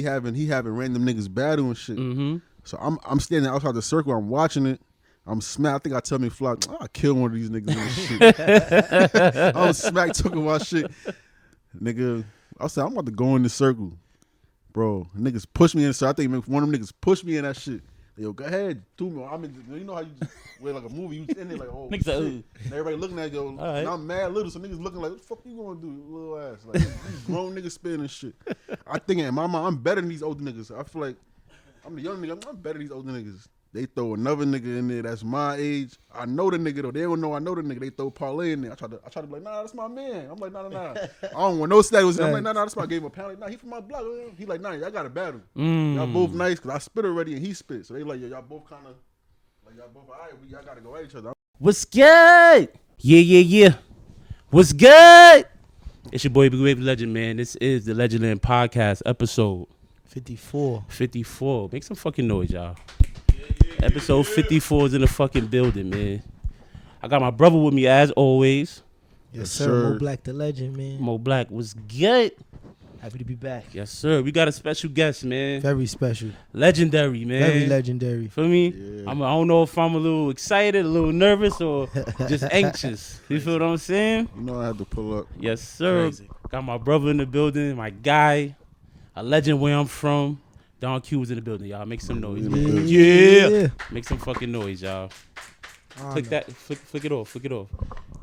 he having random niggas battle and shit. Mm-hmm. So I'm standing outside the circle. I'm watching it. I'm smack. I think I tell me fly. I'll kill one of these niggas in this shit. I'm smack talking about shit, nigga. I said I'm about to go in the circle, bro. Niggas push me in. So I think one of them niggas pushed me in that shit. Yo, go ahead, do me. I mean, you know how you just wear like a movie, you in there like, oh shit. And everybody looking at you. Right. And I'm mad little, so niggas looking like, what the fuck you gonna do, you little ass? Like these grown niggas spitting and shit. I think in my mind, I'm better than these older niggas. I feel like I'm the young nigga. I'm better than these older niggas. They throw another nigga in there that's my age. I know the nigga though. They don't know I know the nigga. They throw parlay in there. I try to be like, nah, that's my man. I'm like, nah. I don't want no status. I'm like, nah, that's my. I gave him a pound. Like, nah, he from my block. He like, nah, y'all got a battle. Y'all both nice because I spit already and he spit. So they like, y'all both kind of like y'all both. All right, y'all got to go at each other. What's good? Yeah. What's good? It's your boy Big Wave Legend, man. This is the Legendland Podcast episode 54. Make some fucking noise, y'all. Episode 54 is in the fucking building, man. I got my brother with me as always. Yes, sir. Mo Black the legend, man. Mo Black was good. Happy to be back. Yes, sir. We got a special guest, man. Very special. Legendary, man. Very legendary. For me, Yeah. I don't know if I'm a little excited, a little nervous, or just anxious. You feel what I'm saying? You know I had to pull up. Yes, sir. Crazy. Got my brother in the building, my guy, a legend where I'm from. Don Q was in the building, y'all. Make some noise, man. Yeah. Make some fucking noise, y'all. Click that. Flick it off.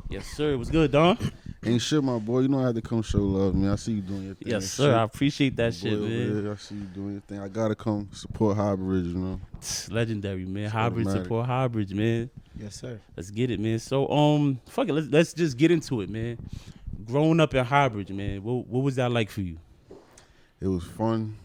Yes, sir. What's good, Don? Ain't shit, my boy. You know I had to come show love, man. I see you doing your thing. Yes, sir. Shit. I appreciate that shit, man. I see you doing your thing. I gotta come support Highbridge, you know. Legendary, man. It's Highbridge automatic. support Highbridge, man. Yes, sir. Let's get it, man. So, fuck it. Let's just get into it, man. Growing up in Highbridge, man. What was that like for you? It was fun.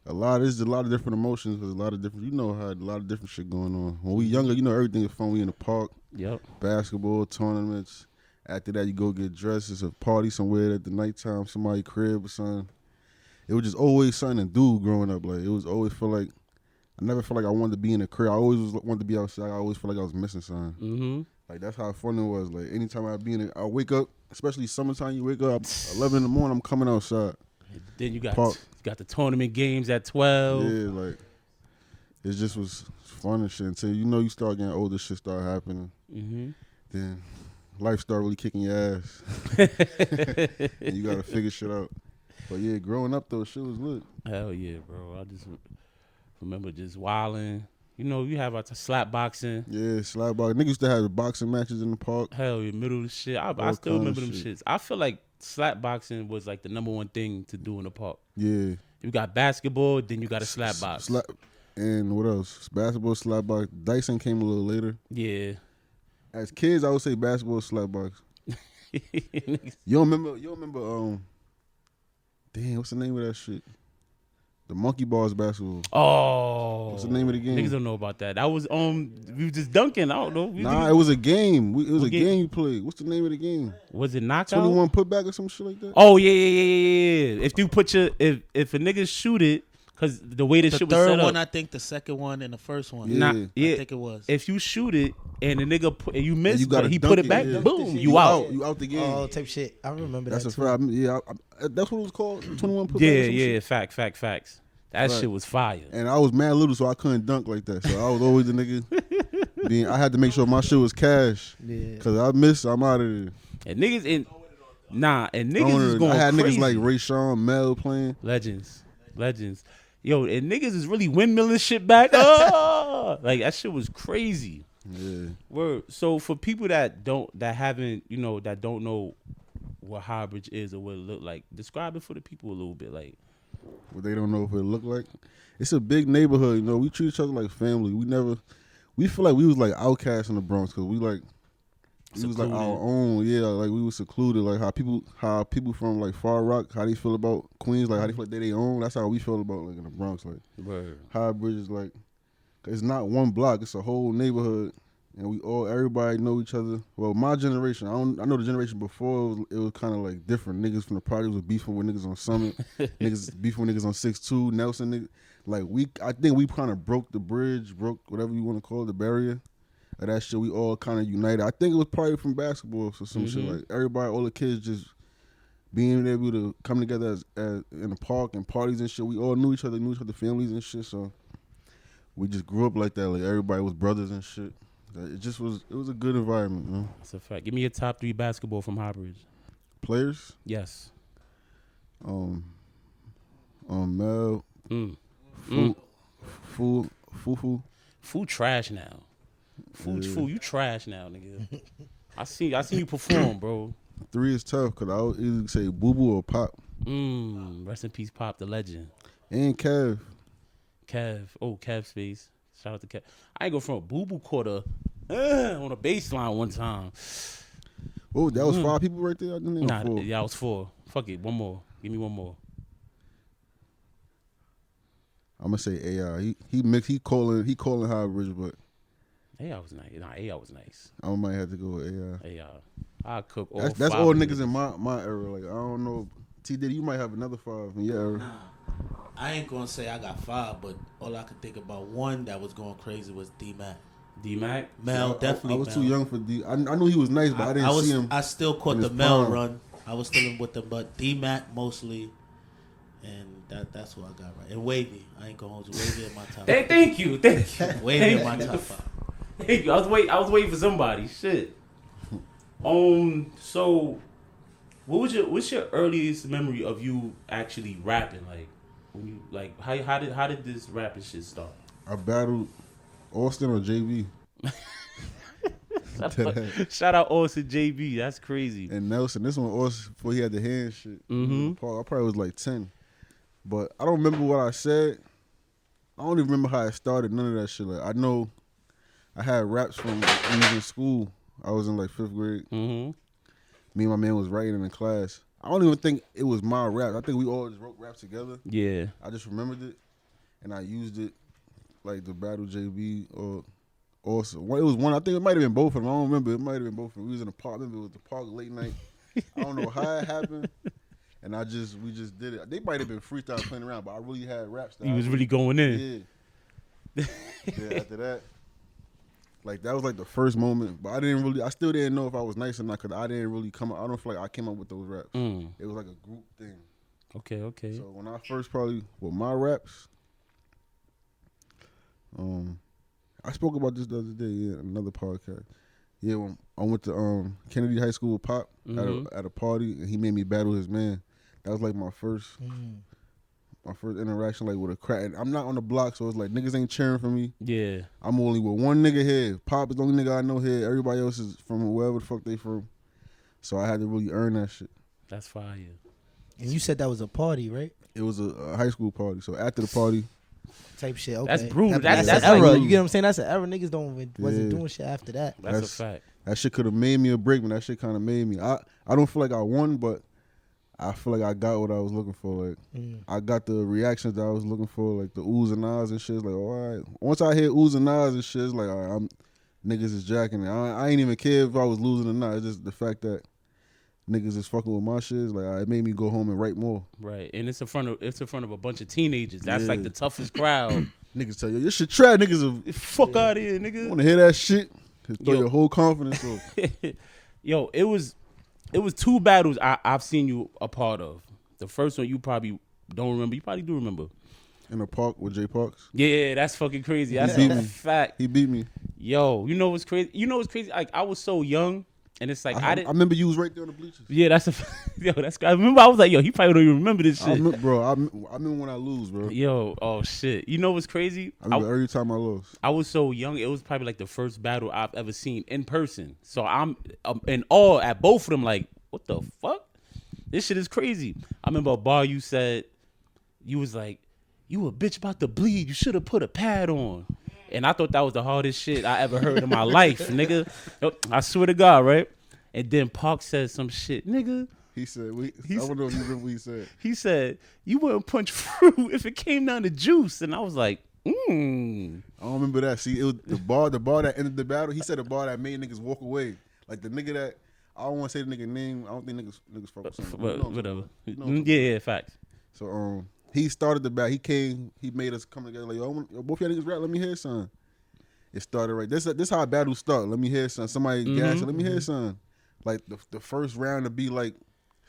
There's a lot of different emotions. There's a lot of different, a lot of different shit going on. When we younger, everything is fun. We in the park, Yep. basketball tournaments. After that, you go get dressed. It's a party somewhere at the nighttime, somebody's crib or something. It was just always something to do growing up. Like it was always feel like I never felt like I wanted to be in a crib. I always wanted to be outside. I always felt like I was missing something. Mm-hmm. Like that's how fun it was. Like anytime I be in it, I wake up, especially summertime. You wake up 11 in the morning. I'm coming outside. Then you got Park. the tournament games at 12. Yeah, like it just was fun and shit until you start getting older, shit start happening. Mm-hmm. Then life start really kicking your ass. And you gotta figure shit out. But yeah, growing up though, shit was lit. Hell yeah, bro. I just remember just wilding. You have a slap boxing. Yeah, slap boxing. Niggas used to have boxing matches in the park. Hell yeah, middle of the shit. I still remember them shits. I feel like slap boxing was like the number one thing to do in the park. Yeah. You got basketball, then you got a slap box. And what else? Basketball, slap box. Dyson came a little later. Yeah. As kids, I would say basketball, slap box. You don't remember damn, what's the name of that shit? The monkey bars basketball. Oh. What's the name of the game? Niggas don't know about that. That was we were just dunking. I don't know. It was a game. It was a game you played. What's the name of the game? Was it knockout? 21 putback or some shit like that? Oh yeah. If you put if a nigga shoot it, cause the way the shit was set up. The third one, I think. The second one and the first one. Yeah. I think it was. If you shoot it and the nigga you miss, you gotta but he dunk put it it, back, yeah. boom, you out. You out the game. Oh, type shit. I remember That's that. a fact. Yeah, that's what it was called. 21 putback. Yeah. Facts. That Right. shit was fire. And I was mad little, so I couldn't dunk like that. So I was always the nigga. I had to make sure my shit was cash. Yeah. Cause I missed, I'm out of there. And niggas is going I had crazy. niggas like Ray Sean, Mel playing. Legends. Yo, and niggas is really windmilling shit back. Oh! Like that shit was crazy. Yeah. Word. So for people that don't know what Highbridge is or what it look like, describe it for the people a little bit. Like, What they don't know what it look like. It's a big neighborhood, we treat each other like family. We feel like we was like outcasts in the Bronx because we was like our own. Yeah, like we was secluded. Like how people from like Far Rock, how they feel about Queens, like how they feel like they their own. That's how we feel about like in the Bronx. Like word. Highbridge is like, it's not one block, it's a whole neighborhood. And everybody know each other. Well, my generation, I know the generation before, it was kind of like different. Niggas from the projects was beefing with niggas on Summit. Niggas beefing with niggas on 6'2", Nelson. Niggas. Like, I think we kind of broke the bridge, whatever you want to call it, the barrier. Of that shit, we all kind of united. I think it was probably from basketball or some shit. Like, everybody, all the kids just being able to come together as in the park and parties and shit. We all knew each other families and shit. So we just grew up like that. Like everybody was brothers and shit. It was a good environment, man. That's a fact. Give me your top 3 basketball from Highbridge. Players, Yes. Mel, Fufu. Food trash now. Food, you trash now, nigga. I see you perform, bro. 3 is tough because I would either say Boo Boo or Pop. Rest in peace, Pop, the legend. And Kev. Kev's face. Shout out to Kev. I ain't go from a Boo Boo quarter on a baseline one time. Oh, that was 5 people right there? I didn't Nah, 4. yeah, I was 4. Fuck it, one more. Give me one more. I'm gonna say AI. He calling Highbridge, but AI was nice. Nah, AI was nice. I might have to go with AI. AI. I cook all That's 5 all of niggas in my era. Like I don't know. T Diddy, you might have another 5 in your era. Nah, I ain't gonna say I got 5, but all I could think about one that was going crazy was D-Mac. D-Mac? Mel, definitely. I was Mel. too young for D. I knew he was nice, but I didn't see him. I still caught in the his Mel prime. run. I was still with them, but D-Mac mostly, and that's what I got right. And Wavy, I ain't gonna hold you. Wavy in my top. Thank you. Wavy in my top 5. Thank you. I was waiting for somebody. Shit. So what's your earliest memory of you actually rapping? Like when you like how did this rapping shit start? I battled Austin or JB Shout out Austin JB. That's crazy. and Nelson. This one Austin before he had the hand shit. Mm-hmm. I probably was like 10, but I don't remember what I said. I don't even remember how it started. None of that shit. Like I know I had raps from when I was in school. I was in like 5th grade. Mm-hmm. Me and my man was writing in class. I don't even think it was my rap. I think we all just wrote raps together. Yeah. I just remembered it, and I used it like to battle JB or also. It was one. I think it might have been both of them. I don't remember. It might have been both of them. We was in the park. I remember it was the park late night. I don't know how it happened, and we just did it. They might have been freestyle playing around, but I really had raps. He was really going in. Yeah. Yeah. After that. Like that was like the first moment, but I still didn't know if I was nice or not because I didn't really come up. I don't feel like I came up with those raps. It was like a group thing. Okay. So when I first probably with my raps, I spoke about this the other day, another podcast. Yeah, when I went to Kennedy High School with Pop at a party, and he made me battle his man. That was like my first interaction like with a crack. And I'm not on the block, so it's like niggas ain't cheering for me. Yeah. I'm only with one nigga here. Pop is the only nigga I know here. Everybody else is from wherever the fuck they from. So I had to really earn that shit. That's fire. And you said that was a party, right? It was a high school party. So after the party, Type shit. Okay. That's brutal. That's That's an era. like- You get what I'm saying? That's an era. Niggas wasn't Yeah. doing shit after that. That's a fact. that shit could have made me or break me. That shit kind of made me. I don't feel like I won, but I feel like I got what I was looking for. Like I got the reactions that I was looking for, like the oohs and ahs and shit. It's like, all right. Once I hear oohs and ahs and shit, it's like, all right, niggas is jacking it. I ain't even care if I was losing or not. It's just the fact that niggas is fucking with my shit. It's like, it made me go home and write more. Right. And it's in front of a bunch of teenagers. That's like Yeah. the toughest crowd. Niggas tell you, your shit trash. Niggas Fuck out of here, nigga. want to hear that shit. Throw Yo. your whole confidence off. Yo, it was 2 battles I've seen you a part of. The first one you probably don't remember. You probably do remember. In the park with Jay Parks. Yeah, that's fucking crazy. That's beat a me. fact. He beat me. Yo, you know what's crazy? Like I was so young, and it's like I I didn't. remember you was right there on the bleachers. Yeah, that's a. Yo, that's. I remember I was like, yo, he probably don't even remember this I shit. remember when I lose, bro. Yo, oh shit. You know what's crazy? I remember every time I lost. I was so young. It was probably like the first battle I've ever seen in person. So I'm in awe at both of them. Like, what the fuck? This shit is crazy. I remember a bar you said, you was like, you a bitch about to bleed. You should have put a pad on. And I thought that was the hardest shit I ever heard in my life, nigga. Yo, I swear to God, right? And then Park said some shit, nigga. He said, I don't know if you remember what he said. He said, you wouldn't punch fruit if it came down to juice. And I was like, I don't remember that. See, it was the bar that ended the battle. He said the bar that made niggas walk away. Like the nigga that, I don't want to say the nigga name. I don't think niggas fuck with him. Whatever. No. Yeah, facts. So he started the battle. He came. He made us come together. Like, yo, both y'all niggas rap. Let me hear something. It started right. This how battles start. Let me hear something. Somebody gas it. Let me hear something. Like the first round to be like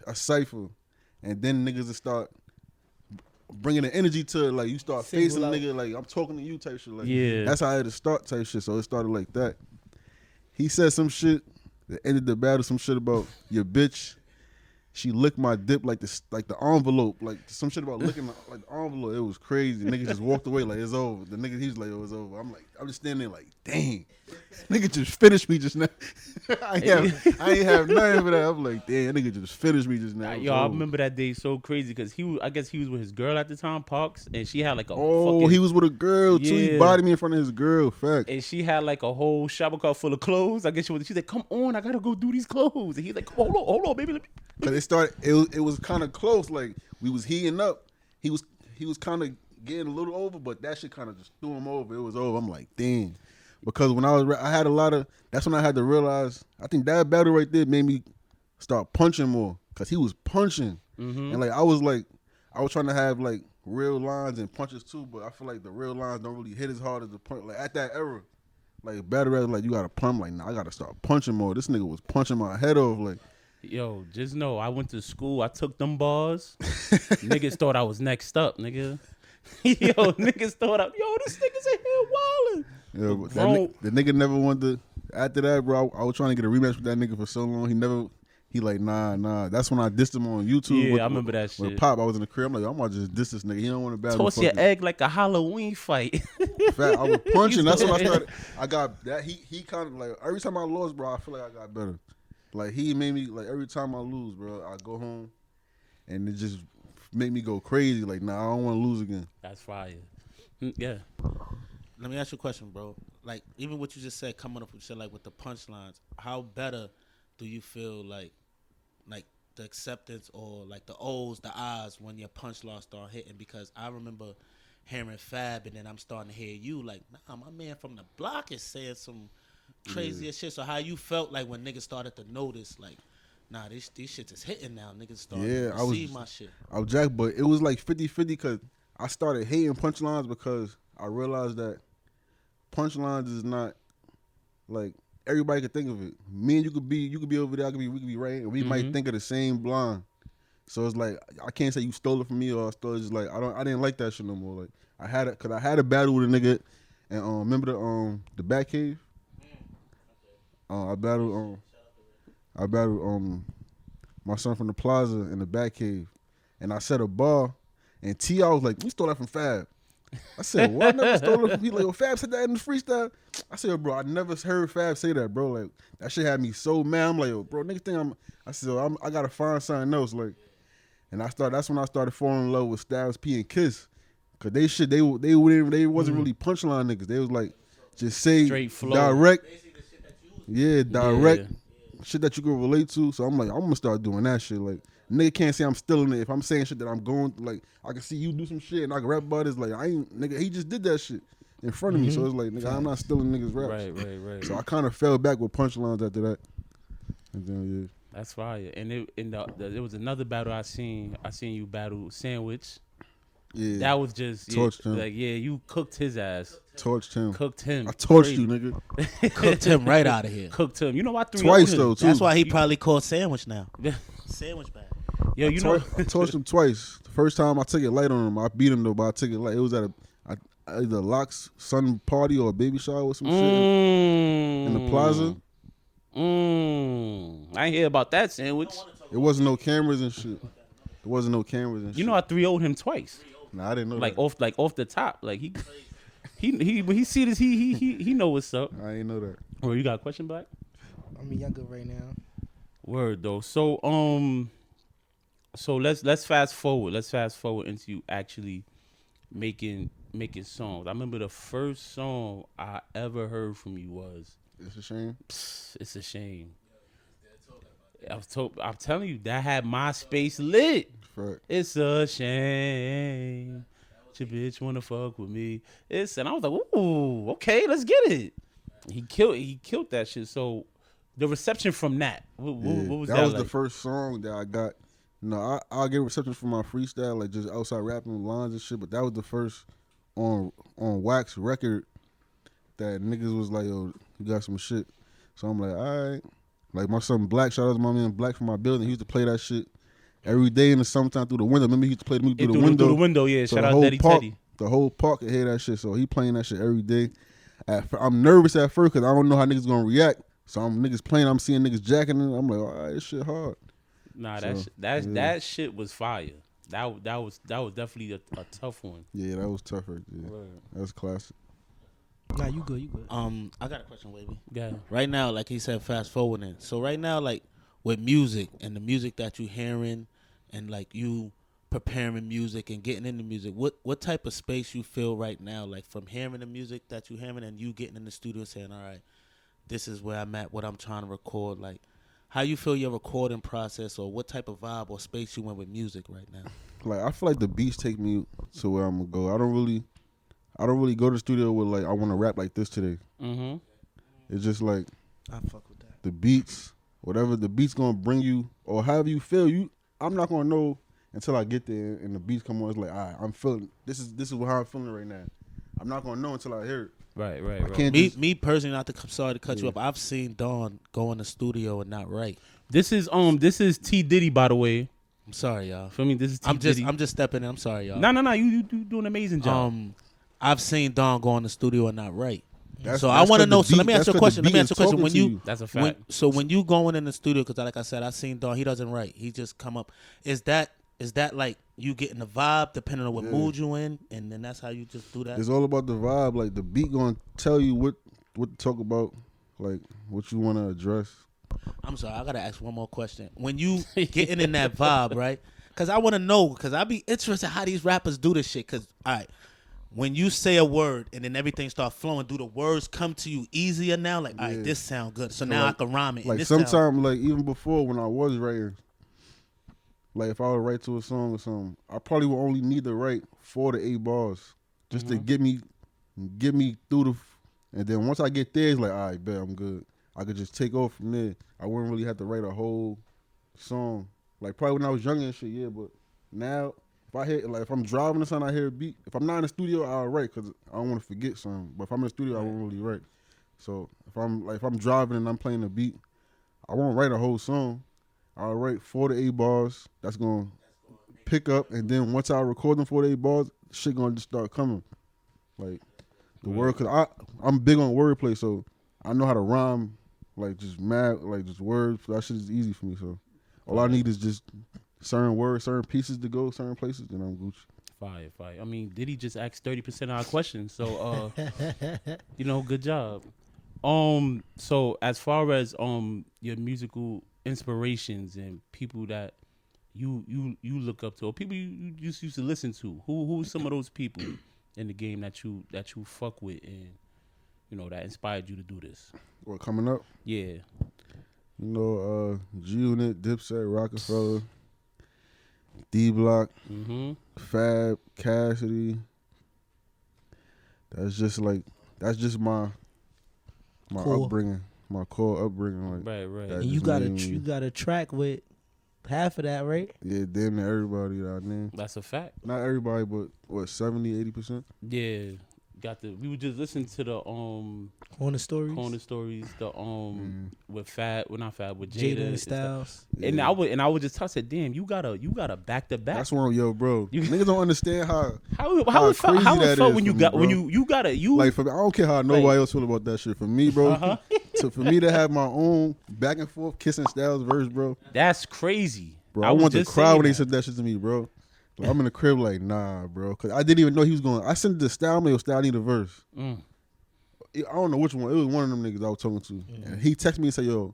a cipher, and then niggas will start bringing the energy to it. Like you start facing Single out. nigga, like I'm talking to you type shit. Like Yeah. that's how I had to start type shit. So it started like that. He said some shit that ended the battle. Some shit about your bitch. She licked my dip like the envelope, like some shit about licking like the envelope. It was crazy. Nigga just walked away like it's over. The nigga, he was like, it was over. I'm just standing there like, dang, nigga just finished me just now. I ain't have nothing for that. I'm like, damn, nigga just finished me just now. Yo, I remember that day so crazy because I guess he was with his girl at the time, Parks, and she had like a he was with a girl too. He Yeah. bodied me in front of his girl. Fact. and she had like a whole shopping cart full of clothes. I guess she's like, come on, I gotta go do these clothes. And he's like, hold on, baby. Let me. Cause it started. It was kind of close. Like we was heating up. He was kind of getting a little over, but that shit kind of just threw him over. It was over. I'm like, damn. Because when I had a lot of. That's when I had to realize. I think that battle right there made me start punching more. Cause he was punching, and like I was trying to have like real lines and punches too. But I feel like the real lines don't really hit as hard as the punch. Like at that era, like battle rap, like you gotta punch. Like nah, I gotta start punching more. This nigga was punching my head off. Like. Yo, just know I went to school. I took them bars. Niggas thought I was next up, nigga. Yo, niggas thought this nigga's in here wildin'. Yeah, the nigga never wanted to. After that, bro, I was trying to get a rematch with that nigga for so long. He like, nah. That's when I dissed him on YouTube. Yeah, I remember that shit. With Pop, I was in the crib. I'm like, I'm gonna just diss this nigga. He don't want to battle. Toss your egg like a Halloween fight. Fact, I was punching. That's when I started. I got that. He kind of like every time I lost, bro, I feel like I got better. Like he made me like every time I lose, bro, I go home, and it just make me go crazy. Like, nah, I don't want to lose again. That's fire. Yeah. Let me ask you a question, bro. Like, even what you just said, coming up with shit like with the punchlines, how better do you feel like the acceptance or like the O's, the I's when your punchlines start hitting? Because I remember hearing Fab, and then I'm starting to hear you like, nah, my man from the block is saying some crazier shit. So how you felt like when niggas started to notice, like, nah, these shits is hitting now. Niggas started to see my shit. I was jacked, but it was like 50-50 because I started hating punchlines because I realized that punchlines is not like everybody could think of it. Me and you could be over there, we could be right, and we might think of the same blind. So it's like I can't say you stole it from me or I stole it. Just like I didn't like that shit no more. Like I had a battle with a nigga, and remember the Batcave. I battled my son from the Plaza in the Batcave, and I set a bar, and T.I. was like, we stole that from Fab. I said, what? I never stole it from you. Like, well, Fab said that in the freestyle. I said, bro, I never heard Fab say that, bro. Like, that shit had me so mad. I'm like, yo, bro, niggas think I gotta find something else. Like, and that's when I started falling in love with Styles P and Kiss. Cause they wasn't really punchline niggas. They was like, just say Straight flow. direct. Yeah, direct shit that you can relate to. So I'm like, I'm gonna start doing that shit. Like, nigga can't say I'm stealing it. If I'm saying shit that I'm going through, like, I can see you do some shit and I can rap about it. It's like, I ain't, nigga, he just did that shit in front of me. So it's like, nigga, I'm not stealing niggas' raps. Right. So I kind of fell back with punchlines after that. And then, That's fire. And there was another battle I seen you battle Sandwich. yeah. That was just Torched him. like, yeah, you cooked his ass. Torched him. Cooked him. I torched Crazy. you, nigga. Cooked him right out of here. Cooked him. You know I threw Twice, him. though, too. That's why he probably called Sandwich now. Sandwich bag. Yo, you know. I torched him twice. The first time I took it light on him. I beat him, though, but I took it light. It was at either Locke's son party or a baby shower or some shit in the plaza. I ain't hear about that Sandwich. It wasn't no cameras and shit. You know I 3-0'd him twice. Nah, I didn't know Like that. off the top. Like when he see this, he know what's up. I ain't know that. Or you got a question, Black? I mean, y'all good right now. Word though. So let's fast forward. Let's fast forward into you actually making songs. I remember the first song I ever heard from you was It's a shame. It's a Shame. I'm telling you, that had MySpace lit. Fact. It's a shame. Your bitch wanna fuck with me. And I was like, ooh, okay, let's get it. He killed that shit. So the reception from that, what was that? That was like? the first song that I got. No, I'll get reception from my freestyle, like just outside rapping lines and shit. But that was the first on wax record that niggas was like, yo, you got some shit. So I'm like, all right. Like my son Black, shout out to my man Black from my building. He used to play that shit. every day in the summertime through the window. Remember he used to play the music through the Through the window. window, yeah. So Shout the out whole Daddy park, Teddy. the whole park could hear that shit. So he playing that shit every day. I'm nervous at first because I don't know how niggas gonna react. So I'm niggas playing. I'm seeing niggas jacking it. I'm like, all right, this shit hard. Nah, So, that shit was fire. That was definitely a tough one. Yeah, that was tough right there. That was classic. Nah, you good. I got a question, Wavy. Yeah. Right now, like he said, fast forwarding. So right now, like with music and the music that you hearing, and like you preparing music and getting into music, what type of space you feel right now? Like from hearing the music that you hearing and you getting in the studio saying, all right, this is where I'm at, what I'm trying to record. Like, how you feel your recording process, or what type of vibe or space you in with music right now? Like I feel like the beats take me to where I'm gonna go. I don't really go to the studio with like I want to rap like this today. Mm-hmm. It's just like I fuck with that. the beats, whatever the beats gonna bring you or however you feel. I'm not gonna know until I get there and the beats come on. It's like, all right, I'm feeling this is how I'm feeling right now. I'm not gonna know until I hear it. Right. I can't Me personally, sorry to cut you up. I've seen Dawn go in the studio and not write. This is T Diddy, by the way. I'm sorry, y'all. For me, this is T Diddy. I'm just stepping in. I'm sorry, y'all. No. You do an amazing job. I've seen Dawn go in the studio and not write. That's I want to know. So let me ask you a question. When When That's a fact. when you going in the studio, because like I said, I seen Dawn. He doesn't write. He just come up. Is that like you getting the vibe depending on what mood you in, and then that's how you just do that? it's all about the vibe. Like the beat gonna tell you what to talk about, like what you want to address. I'm sorry, I gotta ask one more question. When you getting in that vibe, right? Because I want to know. Because I be interested how these rappers do this shit. Because all right, when you say a word and then everything start flowing, do the words come to you easier now? Like, all right, this sound good, so now I can rhyme it. Like this sometimes, like even before when I was writing, like if I would write to a song or something, I probably would only need to write 4 to 8 bars just to get me through the. And then once I get there, it's like, all right, bet I'm good. I could just take off from there. I wouldn't really have to write a whole song. Like probably when I was younger and shit, yeah. But now, if I'm driving or something, I hear a beat. If I'm not in the studio, I'll write because I don't want to forget something. But if I'm in the studio, I won't really write. So if I'm driving and I'm playing a beat, I won't write a whole song. I'll write 4 to 8 bars. That's gonna pick up, and then once I record them 4 to 8 bars, shit gonna just start coming. Like the word, cause I'm big on wordplay, so I know how to rhyme. Like just words. That shit is easy for me. So all I need is just certain words, certain pieces to go certain places, and I'm Gucci. Fire. I mean, Diddy just asked 30% of our questions, so good job. So as far as your musical inspirations and people that you look up to, or people you just used to listen to, who are some of those people in the game that you fuck with and that inspired you to do this? What coming up? Yeah. G-Unit, Dipset, Rockefeller, D-Block, Fab, Cassidy. That's just my Cool. upbringing, my core upbringing. Like, Right. that And you just got a track with half of that, right? Yeah, damn near everybody that I named. That's a fact. Not everybody, but what, 70, 80%? Yeah. We were just listening to the On the stories. with Fab, well not Fab, with Jada Jada and Styles. Yeah. And I would just said, damn, you got a back to back. That's one, bro. Niggas don't understand how it felt when you got when you got it. You like for me, I don't care how nobody else feel about that shit. For me, bro, for me to have my own back and forth kissing Styles verse, bro. That's crazy. Bro, I want to cry when they said that shit to me, bro. Like, I'm in the crib like, nah, bro, because I didn't even know he was going. I sent it to Style, mail, Style need a verse. I don't know which one. It was one of them niggas I was talking to, and he texted me and said, "Yo,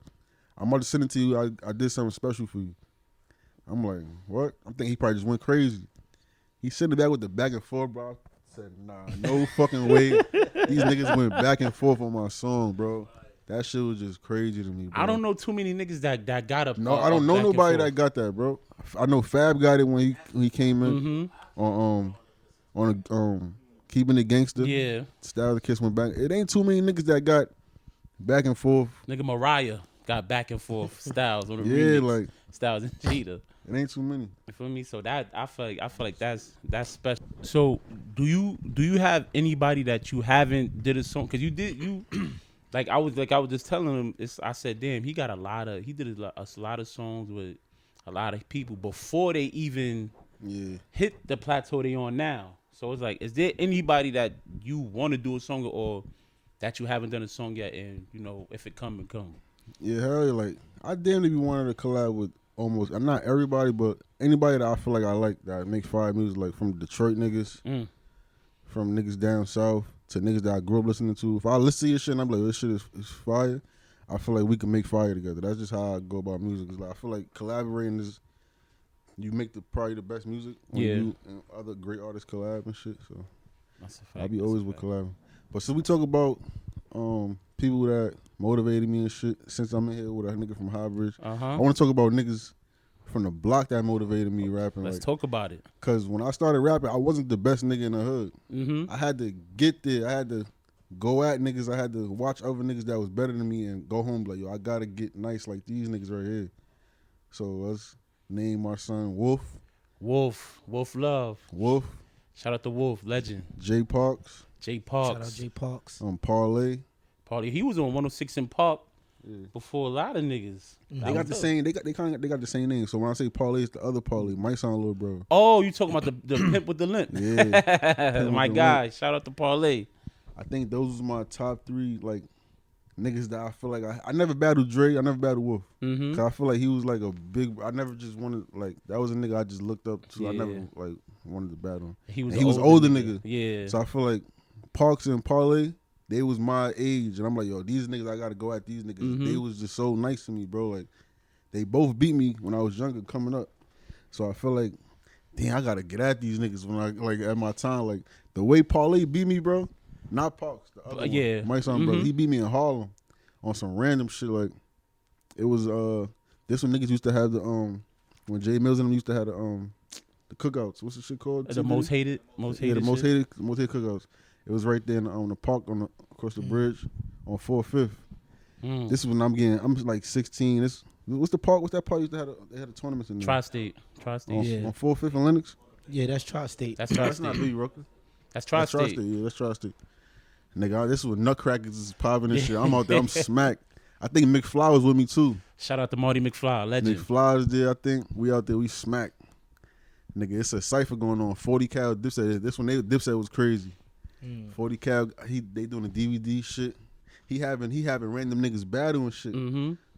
I'm about to send it to you. I did something special for you." I'm like, what? I'm thinking he probably just went crazy. He sent it back with the back and forth, bro. I said, nah, no fucking way. These niggas went back and forth on my song, bro. That shit was just crazy to me, bro. I don't know too many niggas that got a. No, I don't know nobody that got that, bro. I know Fab got it when he came in on Keeping It Gangster. Yeah. Style the Kiss went back. It ain't too many niggas that got back and forth. Nigga Mariah got back and forth Styles on the Yeah, remix. like Styles and Cheetah. it ain't too many. You feel me? So that I feel like that's special. So do you have anybody that you haven't did a song? Because you I was just telling him. I said, damn, he did a lot of songs with a lot of people before they even hit the plateau they on now. So it's like, is there anybody that you want to do a song or that you haven't done a song yet, and you know if it come and come? Yeah, hell yeah, like I damn near be wanting to collab with almost not everybody, but anybody that I feel like I like that make fire music, like from Detroit niggas, from niggas down south to niggas that I grew up listening to. If I listen to your shit and I'm like, this shit is fire, I feel like we can make fire together. That's just how I go about music. It's like I feel like collaborating is you make probably the best music when you and other great artists collab and shit. So That's a fact. I be always with collabing. But since we talk about people that motivated me and shit, since I'm in here with a nigga from Highbridge, I want to talk about niggas from the block that motivated me rapping. Let's talk about it. Cause when I started rapping, I wasn't the best nigga in the hood. I had to get there. I had to go at niggas. I had to watch other niggas that was better than me and go home like, yo, I gotta get nice like these niggas right here. So let's name our son Wolf. Wolf Love. Wolf. Shout out to Wolf, legend. J Parks. J Parks. Shout out J Parks. Parlay. He was on 106 in Park before a lot of niggas. They got the same. They got the same name. So when I say Parlay, it's the other Parlay. Might sound a little bro. Oh, you talking about the pimp with the limp? Yeah, my guy. Limp. Shout out to Parlay. I think those was my top 3 like niggas that I feel like I never battled Dre. I never battled Wolf. Cause I feel like he was like a big. I never just wanted like that was a nigga I just looked up to. I never like wanted to battle him. He was older nigga. Yeah. So I feel like Parks and Parlay, they was my age, and I'm like, yo, these niggas, I gotta go at these niggas. They was just so nice to me, bro. Like, they both beat me when I was younger, coming up. So I feel like, damn, I gotta get at these niggas when I like at my time. Like the way Parlay beat me, bro. Not Parks, the other one. My son, bro. He beat me in Harlem on some random shit. Like it was this when niggas used to have the when Jay Mills and them used to have the cookouts. What's the shit called? The most hated. Yeah, the most hated cookouts. It was right there on the park across the bridge on 4th, 5th. This is when I'm like 16. What's the park? What's that park used to have? They had a tournament in there. Tri-State. On 4th, 5th and Lennox. Yeah, that's Tri-State. That's not B Rucker. That's Tri-State. Yeah, that's Tri-State. Nigga, this is when Nutcrackers is popping and shit. I'm out there. I'm smacked. I think McFly was with me too. Shout out to Marty McFly, legend. McFly is there. I think we out there. We smacked. Nigga, it's a cipher going on. 40 cal Dipset. This one, Dipset was crazy. 40 cal. They doing the DVD shit. He having random niggas battle and shit.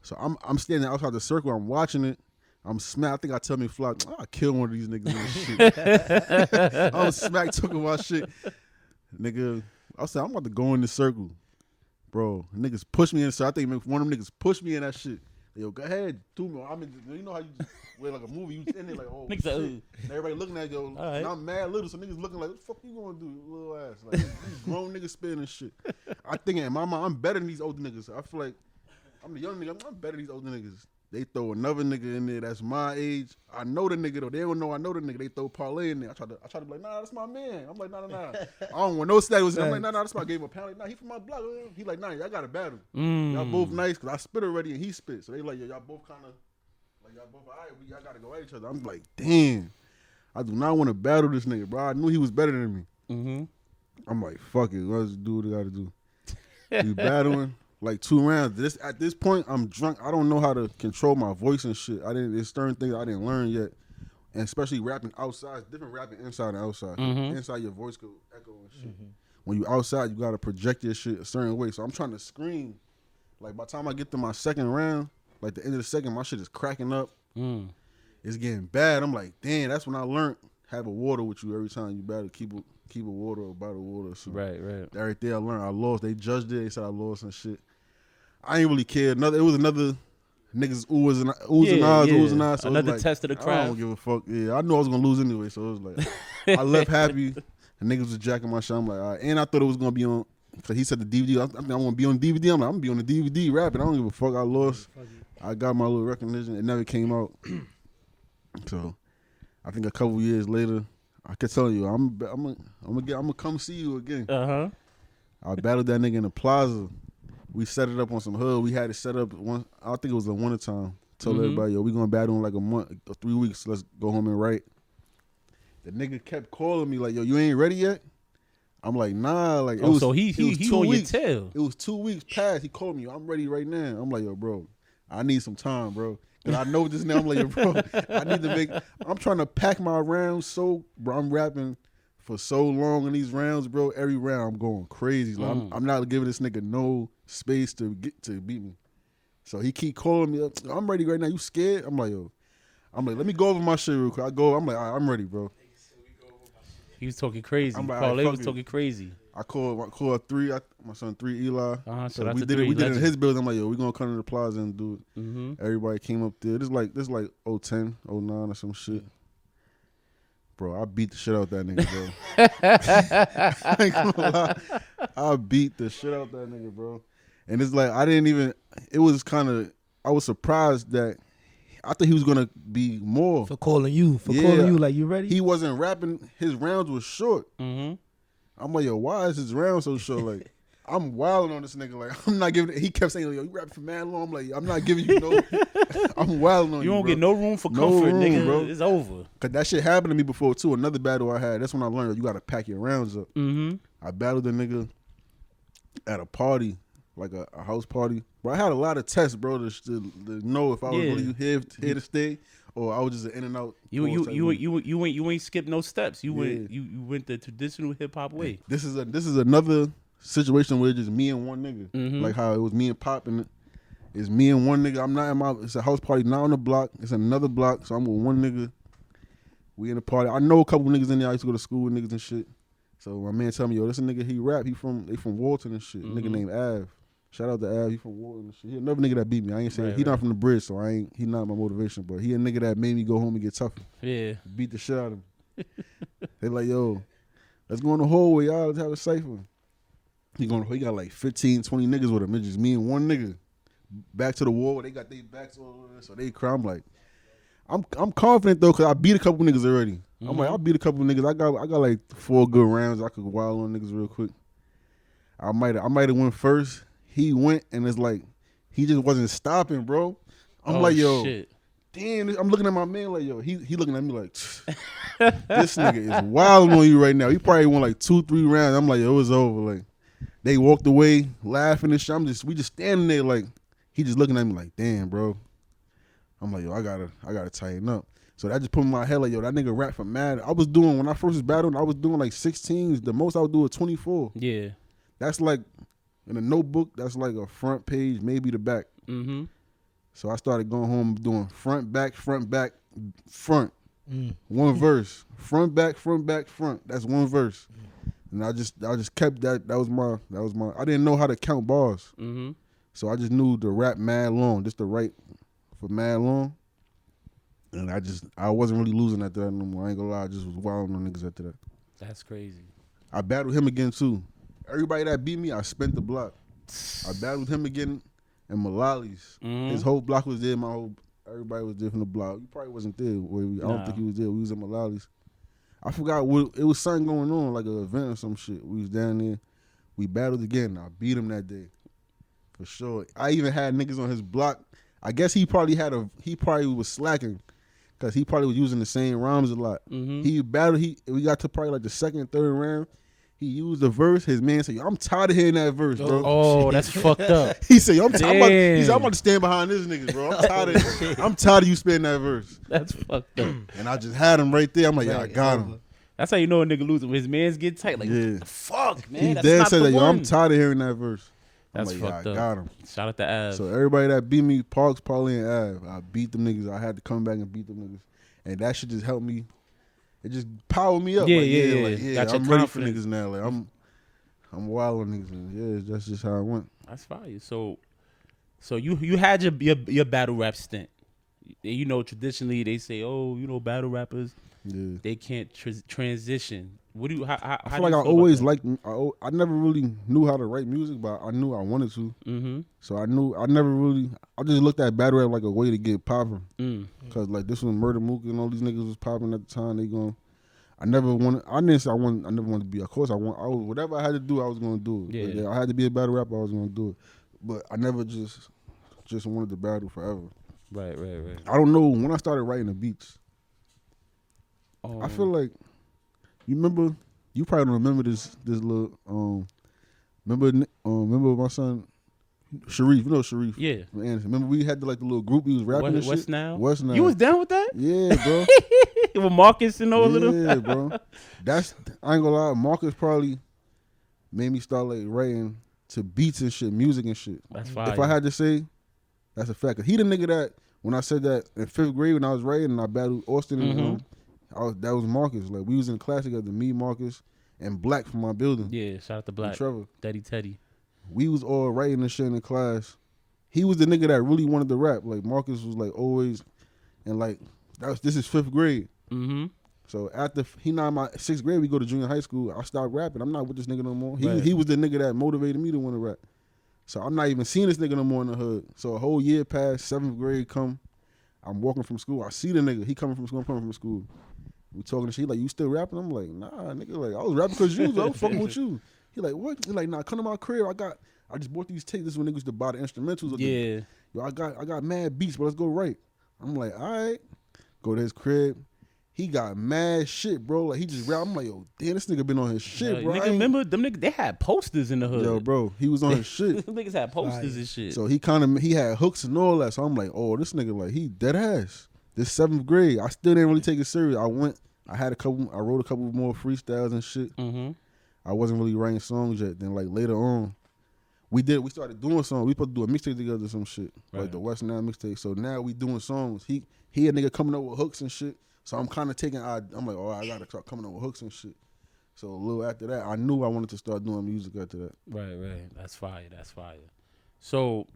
So I'm standing outside the circle. I'm watching it. I'm smacked. I think I tell McFly, I'll kill one of these niggas and shit. I was smacked talking about shit. Nigga, I said, I'm about to go in the circle. Bro, niggas push me in the circle. I think one of them niggas pushed me in that shit. Yo, go ahead. Do me. I mean, you know how you just wear like a movie, you in there like, oh, shit. And everybody looking at you, right. And I'm mad little, so niggas looking like, what the fuck you gonna do, you little ass? Like, these grown niggas spitting and shit. I think in my mind, I'm better than these older niggas. I feel like I'm the young nigga, I'm better than these older niggas. They throw another nigga in there that's my age. I know the nigga though. They don't know I know the nigga. They throw Parlay in there. I try to be like, nah, that's my man. I'm like, nah. I don't want no status. I'm like, nah, that's my game. Apparently, nah, he from my block. He like, nah, y'all got a battle. Y'all both nice because I spit already and he spit. So they like, y'all both kind of like y'all both all right. Y'all got to go at each other. I'm like, damn, I do not want to battle this nigga, bro. I knew he was better than me. I'm like, fuck it. Let's do what we got to do. We battling. Like 2 rounds. At this point, I'm drunk. I don't know how to control my voice and shit. There's certain things I didn't learn yet, and especially rapping outside. It's different rapping inside and outside. Inside, your voice could echo and shit. When you outside, you gotta project your shit a certain way. So I'm trying to scream. Like by the time I get to my second round, like the end of the second, my shit is cracking up. It's getting bad. I'm like, damn. That's when I learned have a water with you every time you battle. Keep a water or bottle of water. So right. That right there, I learned. I lost. They judged it. They said I lost and shit. I ain't really care. It was another niggas oohs and ahs. So another like, test of the crowd. I don't give a fuck. Yeah, I knew I was gonna lose anyway. So it was like, I left happy. And niggas was jacking my shit. I'm like, all right. And I thought it was gonna be on. Cause he said the DVD. I think I'm gonna be on DVD. I'm like, I'm gonna be on the DVD rapping. I don't give a fuck. I lost. I got my little recognition. It never came out. So, I think a couple years later, I could tell you, I'm gonna come see you again. I battled that nigga in the plaza. We set it up on some hood. We had it set up I think it was a winter time. Told everybody, yo, we gonna battle in like a month or 3 weeks. Let's go home and write. The nigga kept calling me like, yo, you ain't ready yet? I'm like, nah. Like, so he on your tail. It was 2 weeks past. He called me, yo, I'm ready right now. I'm like, yo, bro, I need some time, bro. And I know this now. I'm like, bro, I need to make. I'm trying to pack my rounds so, bro. I'm rapping for so long in these rounds, bro. Every round I'm going crazy. Like, I'm not giving this nigga no space to beat me. So he keep calling me up. I'm ready right now. You scared? I'm like, yo. I'm like, let me go over my shit real quick. I go. I'm like, all right, I'm ready, bro. He was talking crazy. I'm like, Parlay fuck was it. talking crazy. I called 3. My son 3 Eli. So we that's did it. We did it in legend. his building. I'm like, yo, we gonna come to the plaza and do it. Mm-hmm. Everybody came up there. This like 010, 09 or some shit. Bro, I beat the shit out that nigga, bro. I ain't gonna lie. I beat the shit out that nigga, bro. And it's like it was kind of, I was surprised that I thought he was gonna be more. For calling you, like, you ready? He wasn't rapping. His rounds was short. Mm-hmm. I'm like, yo, why is his round so short? Like, I'm wilding on this nigga. Like, I'm not giving. He kept saying, yo, you rapping for mad long. I'm like, I'm not giving you no. I'm wilding on you. You won't bro. get no room for No comfort, room, nigga. bro. It's over. Cause that shit happened to me before too. Another battle I had. That's when I learned you gotta pack your rounds up. Mm-hmm. I battled a nigga at a party, like a house party. But I had a lot of tests, bro, to know if I was really here to stay or I was just an in and out. You ain't skipped no steps. You went the traditional hip hop way. This is another situation where it's just me and one nigga. Mm-hmm. Like how it was me and Pop and it's me and one nigga. I'm not in my. It's a house party not on the block. It's another block. So I'm with one nigga. We in the party. I know a couple niggas in there. I used to go to school with niggas and shit. So my man tell me, yo, this a nigga, he rap. They from Walton and shit. Nigga named Av. Shout out to Av. He from Walton and shit. He another nigga that beat me. I ain't saying he not from the bridge, so he not my motivation. But he a nigga that made me go home and get tougher. Yeah. Beat the shit out of him. They like, yo, let's go in the hallway, y'all. Let's have a cipher. He got like 15, 20 niggas with him. It's just me and one nigga. Back to the wall. They got their backs all over, so they cry. I'm like, I'm confident though, cause I beat a couple niggas already. I'm like, I beat a couple niggas. I got like 4 good rounds. I could wild on niggas real quick. I might have went first. He went and it's like he just wasn't stopping, bro. I'm like, yo, shit. damn. I'm looking at my man like, yo, he looking at me like, this nigga is wilding on you right now. He probably won like 2-3 rounds. I'm like, yo, it was over. Like they walked away laughing and shit. We just standing there like he just looking at me like, damn, bro. I'm like, yo, I gotta tighten up. So that just put in my head like, yo, that nigga rap for mad. I was doing, when I first was battling, I was doing like 16s. The most I would do is 24. Yeah. That's like, in a notebook, that's like a front page, maybe the back. Mm-hmm. So I started going home doing front, back, front. One verse. Front, back, front. That's one verse. And I just kept that. That was my. I didn't know how to count bars. Mm-hmm. So I just knew to rap mad long, just to write for mad long. And I wasn't really losing after that no more. I ain't gonna lie, I just was wilding on niggas after that. That's crazy. I battled him again too. Everybody that beat me, I spent the block. I battled him again in Malali's. His whole block was there. Everybody was there from the block. You probably wasn't there. I don't think he was there. We was in Malali's. I forgot what it was. Something going on, like an event or some shit. We was down there. We battled again. I beat him that day, for sure. I even had niggas on his block. I guess he probably was slacking, cause he probably was using the same rhymes a lot. He battled. We got to probably like the second, third round. He used the verse. His man said, yo, I'm tired of hearing that verse, bro. Oh, that's fucked up. He said, yo, I'm about to stand behind this nigga, bro. I'm tired of you spitting that verse. That's fucked up. And I just had him right there. I'm like, yeah, I got him. That's how you know a nigga losing. When his mans get tight, like, what the fuck, man? He That's dead not said the that, yo, one. I'm tired of hearing that verse. That's I'm like, fucked yeah, I up. got him. Shout out to Av. So everybody that beat me, Parks, Paulie, and Av, I beat them niggas. I had to come back and beat them niggas. And that shit just helped me. It just powered me up. Yeah, like, yeah. Got I'm your ready for confidence. niggas now. Like, I'm wild on niggas. And that's just how it went. That's fire. So you had your battle rap stint. You know, traditionally they say, oh, you know, battle rappers, they can't transition. What do you? How I feel like I always liked. I never really knew how to write music, but I knew I wanted to. Mm-hmm. So I never really. I just looked at battle rap like a way to get popping. Cause like this was Murder Mook and all these niggas was popping at the time. They going. I never wanted. I didn't say I never wanted to be. Of course, whatever I had to do, I was gonna do it. Yeah. Like, I had to be a battle rapper. I was gonna do it. But I never just wanted to battle forever. Right. I don't know when I started writing the beats. I feel like you remember. You probably don't remember this little. Remember my son. Sharif, you know Sharif? Yeah. Man, remember we had the little group we was rapping and shit? West Now? West Now. You was down with that? Yeah, bro. With Marcus and all of them? Yeah, bro. I ain't gonna lie, Marcus probably made me start writing to beats and shit, music and shit. That's fine. If I had to say, that's a fact. 'Cause he the nigga that, when I said that in 5th grade when I was writing and I battled Austin and that was Marcus. We was in class together, me, Marcus, and Black from my building. Yeah, shout out to Black. And Trevor. Daddy Teddy. We was all writing and shit in the class. He was the nigga that really wanted to rap. Marcus was always, and this is 5th grade. Mm-hmm. So after he not in my 6th grade, we go to junior high school. I stopped rapping. I'm not with this nigga no more. He was the nigga that motivated me to want to rap. So I'm not even seeing this nigga no more in the hood. So a whole year passed, 7th grade come. I'm walking from school. I see the nigga. He coming from school. I'm coming from school. We talking to shit. He you still rapping? I'm like, nah, nigga. I was rapping because you. I was fucking with you. He what? He nah, come to my crib. I just bought these tapes. This is when niggas used to buy the instrumentals. Yo, I got mad beats, but let's go right. I'm like, all right. Go to his crib. He got mad shit, bro. He just rap. I'm like, yo, damn, this nigga been on his shit, bro. Nigga, remember them niggas? They had posters in the hood. Yo, bro, he was on his shit. Them niggas had posters and shit. So he had hooks and all that. So I'm like, oh, this nigga he dead ass. This 7th grade, I still didn't really take it serious. I wrote a couple more freestyles and shit. Mm-hmm. I wasn't really writing songs yet. Then later on, we started doing songs. We supposed to do a mixtape together or some shit. Right. The West Now mixtape. So now we doing songs. He a nigga coming up with hooks and shit. So I'm kind of I'm like, oh, I gotta start coming up with hooks and shit. So a little after that, I knew I wanted to start doing music after that. Right. That's fire. So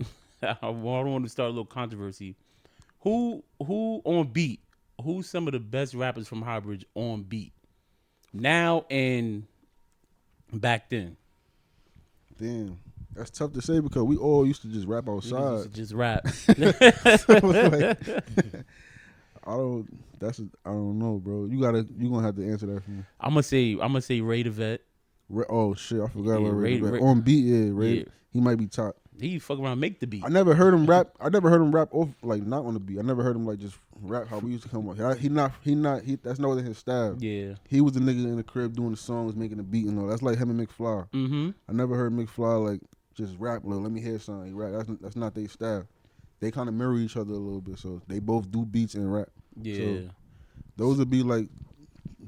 I want to start a little controversy. Who on beat? Who's some of the best rappers from Highbridge on beat? Now and back then. Damn. That's tough to say because we all used to just rap outside. Just rap. I don't know, bro. You gonna have to answer that for me. I'm gonna say Ray the Vet. Oh shit, I forgot about Ray. On beat, Ray. Yeah. He might be top. He fuck around, make the beat. I never heard him rap. Off not on the beat. I never heard him just rap how we used to come up. That's not his style. Yeah. He was the nigga in the crib doing the songs, making the beat and all. That's like him and McFly. Mm-hmm. I never heard McFly just rap. Let me hear something. He rap. That's not their style. They kind of mirror each other a little bit, so they both do beats and rap. Yeah. So those would be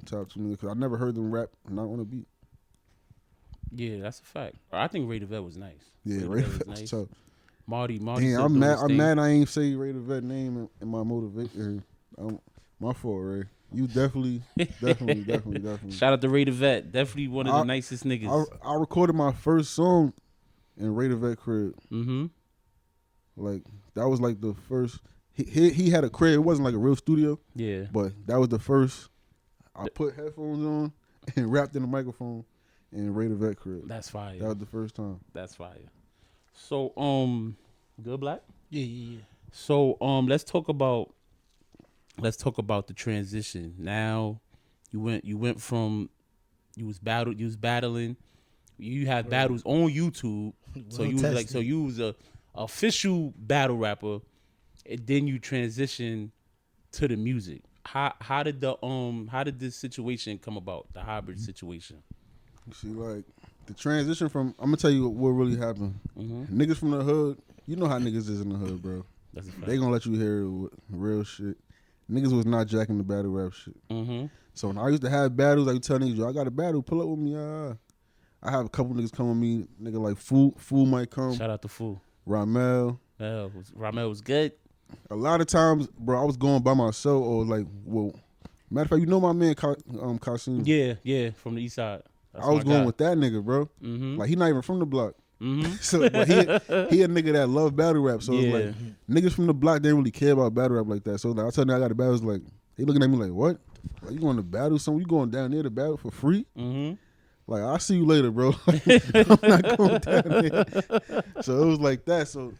top 2 niggas. Because I never heard them rap not on the beat. Yeah, that's a fact. I think Ray the Vet was nice. Yeah, Ray the Vet was tough. Marty. Damn, I'm mad I ain't say Ray the Vet name in my motivation. My fault, Ray. You definitely. Shout out to Ray the Vet. Definitely one of the nicest niggas. I recorded my first song in Ray the Vet crib. Mm-hmm. That was the first. He had a crib. It wasn't a real studio. Yeah. But that was the first. I put headphones on and rapped in the microphone in Ray the Vet crib. That's fire. That was the first time. That's fire. So good Black? Yeah. So let's talk about the transition. Now you went from you was battling. You had battles on YouTube. So you was a official battle rapper, and then you transition to the music. How did this situation come about? The hybrid situation. You see, the transition from, I'm gonna tell you what really happened. Mm-hmm. Niggas from the hood, you know how niggas is in the hood, bro. That's a fact. They gonna let you hear real shit. Niggas was not jacking the battle rap shit. Mm-hmm. So when I used to have battles, I would tell niggas, yo, I got a battle, pull up with me. I have a couple niggas come with me. Nigga Fool might come. Shout out to Fool. Ramel. Ramel was good. A lot of times, bro, I was going by myself or matter of fact, you know my man Kasim? Yeah, from the east side. That's I was going with that nigga, bro. Mm-hmm. He not even from the block. Mm-hmm. So, but he a nigga that love battle rap. So it's niggas from the block, they didn't really care about battle rap like that. So I tell them I got a battle, they looking at me like, what? You going to battle someone? You going down there to battle for free? Mm-hmm. I'll see you later, bro. I'm not going down there. So it was like that. So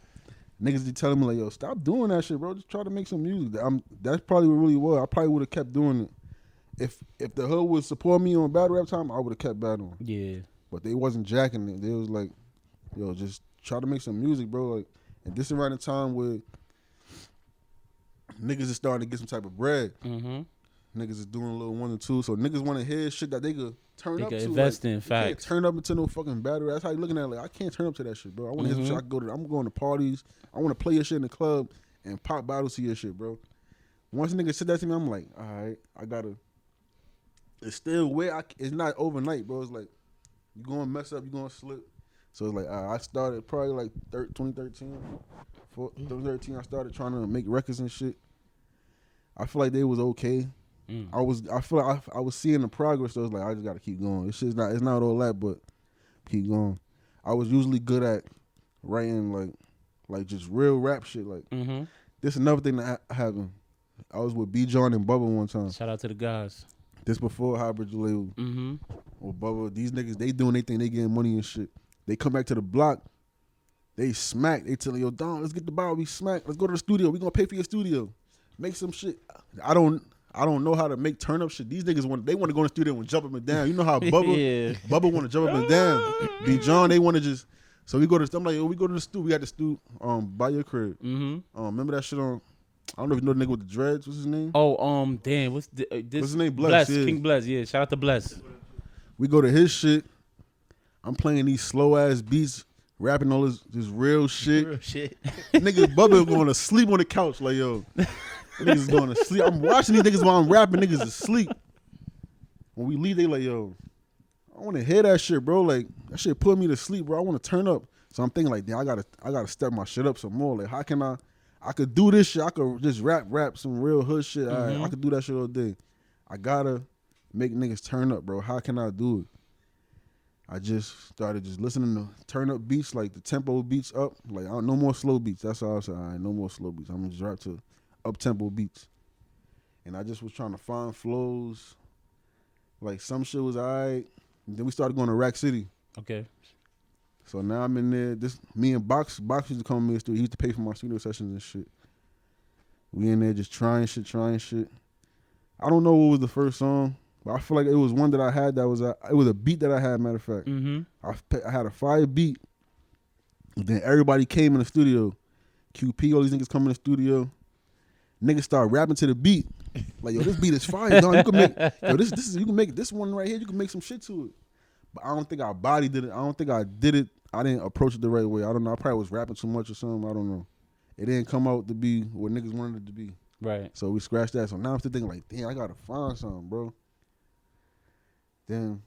niggas be telling me yo, stop doing that shit, bro. Just try to make some music. That's probably what really was. I probably would have kept doing it. If the hood would support me on battle rap time, I would have kept battling. Yeah. But they wasn't jacking it. They was yo, just try to make some music, bro. And this is around the time where niggas is starting to get some type of bread. Mm-hmm. niggas is doing a little 1 or 2. So niggas want to hear shit that they could turn They up can to. invest like, in you facts. can't turn up into no fucking battery. That's how you looking at it. Like, I can't turn up to that shit, bro. I want to hear some shit. I can go to. I'm going to parties. I want to play your shit in the club and pop bottles to your shit, bro. Once a nigga said that to me, I'm like, all right, I gotta. It's still where it's not overnight, bro. It's like you gonna mess up, you gonna slip. So it's like I started probably like 2013, 2013. I started trying to make records and shit. I feel like they was okay. I feel like I was seeing the progress. So it's like I just gotta keep going. It's not all that, but keep going. I was usually good at writing like just real rap shit. Like this another thing that happened. I was with B. John and Bubba one time. Shout out to the guys. This before Hybrid label. Or Bubba, these niggas, they doing their thing, they getting money and shit. They come back to the block, they smack. They tell yo, Don, let's get the ball, we smack. Let's go to the studio. We gonna pay for your studio. Make some shit. I don't know how to make turn up shit. These niggas want to go in the studio and jump up and down. You know how Bubba Bubba want to jump up and down. B. John, they want to just. So we go to. I'm like, yo, we go to the studio. We got the studio by your crib. Remember that shit on. I don't know if you know the nigga with the dreads. What's his name? Oh, damn. What's his name? Bless. Yeah. King Bless. Yeah, shout out to Bless. We go to his shit. I'm playing these slow ass beats, rapping all this real shit. Niggas Bubba going to sleep on the couch like, yo. Niggas going to sleep. I'm watching these niggas while I'm rapping. Niggas asleep. When we leave, they like, yo, I want to hear that shit, bro. Like that shit put me to sleep, bro. I want to turn up. So I'm thinking like, damn, I gotta step my shit up some more. Like, how can I could do this shit. I could just rap some real hood shit. I could do that shit all day. I gotta make niggas turn up, bro. How can I do it? I just started just listening to turn up beats, like the tempo beats up. Like, no more slow beats. That's all I said. All right, no more slow beats. I'm gonna just rap to up tempo beats. And I just was trying to find flows. Like some shit was all right. Then we started going to Rack City. Okay. So now I'm in there. Me and Box used to come in the studio. He used to pay for my studio sessions and shit. We in there just trying shit. I don't know what was the first song, but I feel like it was one that I had it was a beat that I had, matter of fact. I had a fire beat. And then everybody came in the studio. QP, all these niggas come in the studio. Niggas start rapping to the beat. Like, yo, this beat is fire, dog. You can make you can make this one right here, you can make some shit to it. But I don't think I bodied it. I don't think I did it. I didn't approach it the right way. I don't know. I probably was rapping too much or something. I don't know. It didn't come out to be what niggas wanted it to be. Right. So we scratched that. So now I'm still thinking like, damn, I gotta find something, bro. Then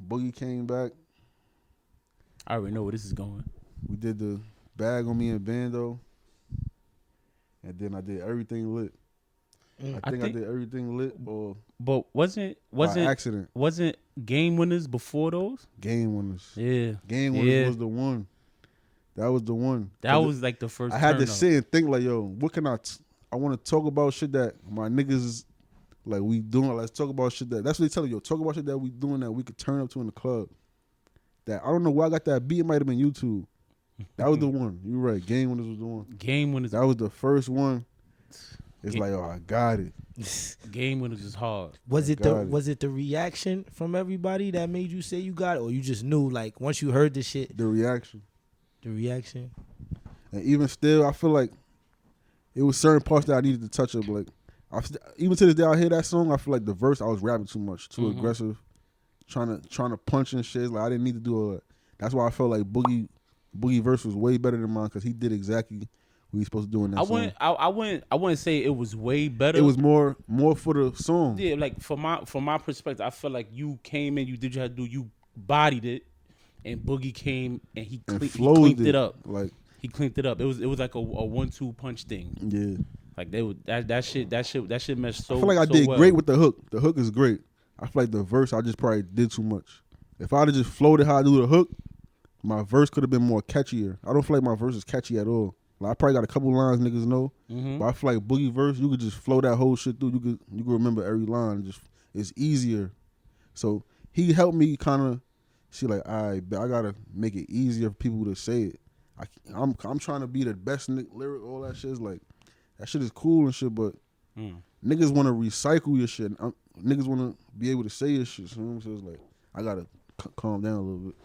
Boogie came back. I already know where this is going. We did the Bag on Me and Bando. And then I did Everything Lit. I think I did Everything Lit, but wasn't accident. Wasn't Game Winners before those? Game Winners. Yeah. Game Winners was the one. That was the one. That was like the first. I had to sit and think like, yo, what can I want to talk about shit that my niggas like we doing. Let's talk about shit that's what they tell you. Yo, talk about shit that we doing that we could turn up to in the club. That I don't know where I got that beat. It might have been YouTube. That was the one. You right. Game Winners was the one. Game Winners. That was the first one. It's like, oh, I got it. Game Winners is hard. Was it the reaction from everybody that made you say you got it, or you just knew like once you heard the shit? The reaction. And even still, I feel like it was certain parts that I needed to touch up. Like, even to this day, I hear that song. I feel like the verse I was rapping too much, too aggressive, trying to punch and shit. Like I didn't need to do all that. That's why I felt like Boogie verse was way better than mine because he did exactly what he's supposed to do in that song. I wouldn't say it was way better. It was more for the song. Yeah, like from my perspective, I feel like you came in, you did what you had to do, you bodied it, and Boogie came and he cleaned it up. Like he cleaned it up. It was like a 1-2 punch thing. Yeah. Like that shit meshed so. I feel like I did great with the hook. The hook is great. I feel like the verse I just probably did too much. If I'd have just floated how I do the hook, my verse could have been more catchier. I don't feel like my verse is catchy at all. Like I probably got a couple lines niggas know, but I feel like Boogie verse, you could just flow that whole shit through. You could remember every line. It's easier. So he helped me kind of see like, all right, I gotta make it easier for people to say it. I'm trying to be the best lyric. All that shit is like, that shit is cool and shit, but niggas want to recycle your shit. Niggas want to be able to say your shit. So it's like, I gotta calm down a little bit.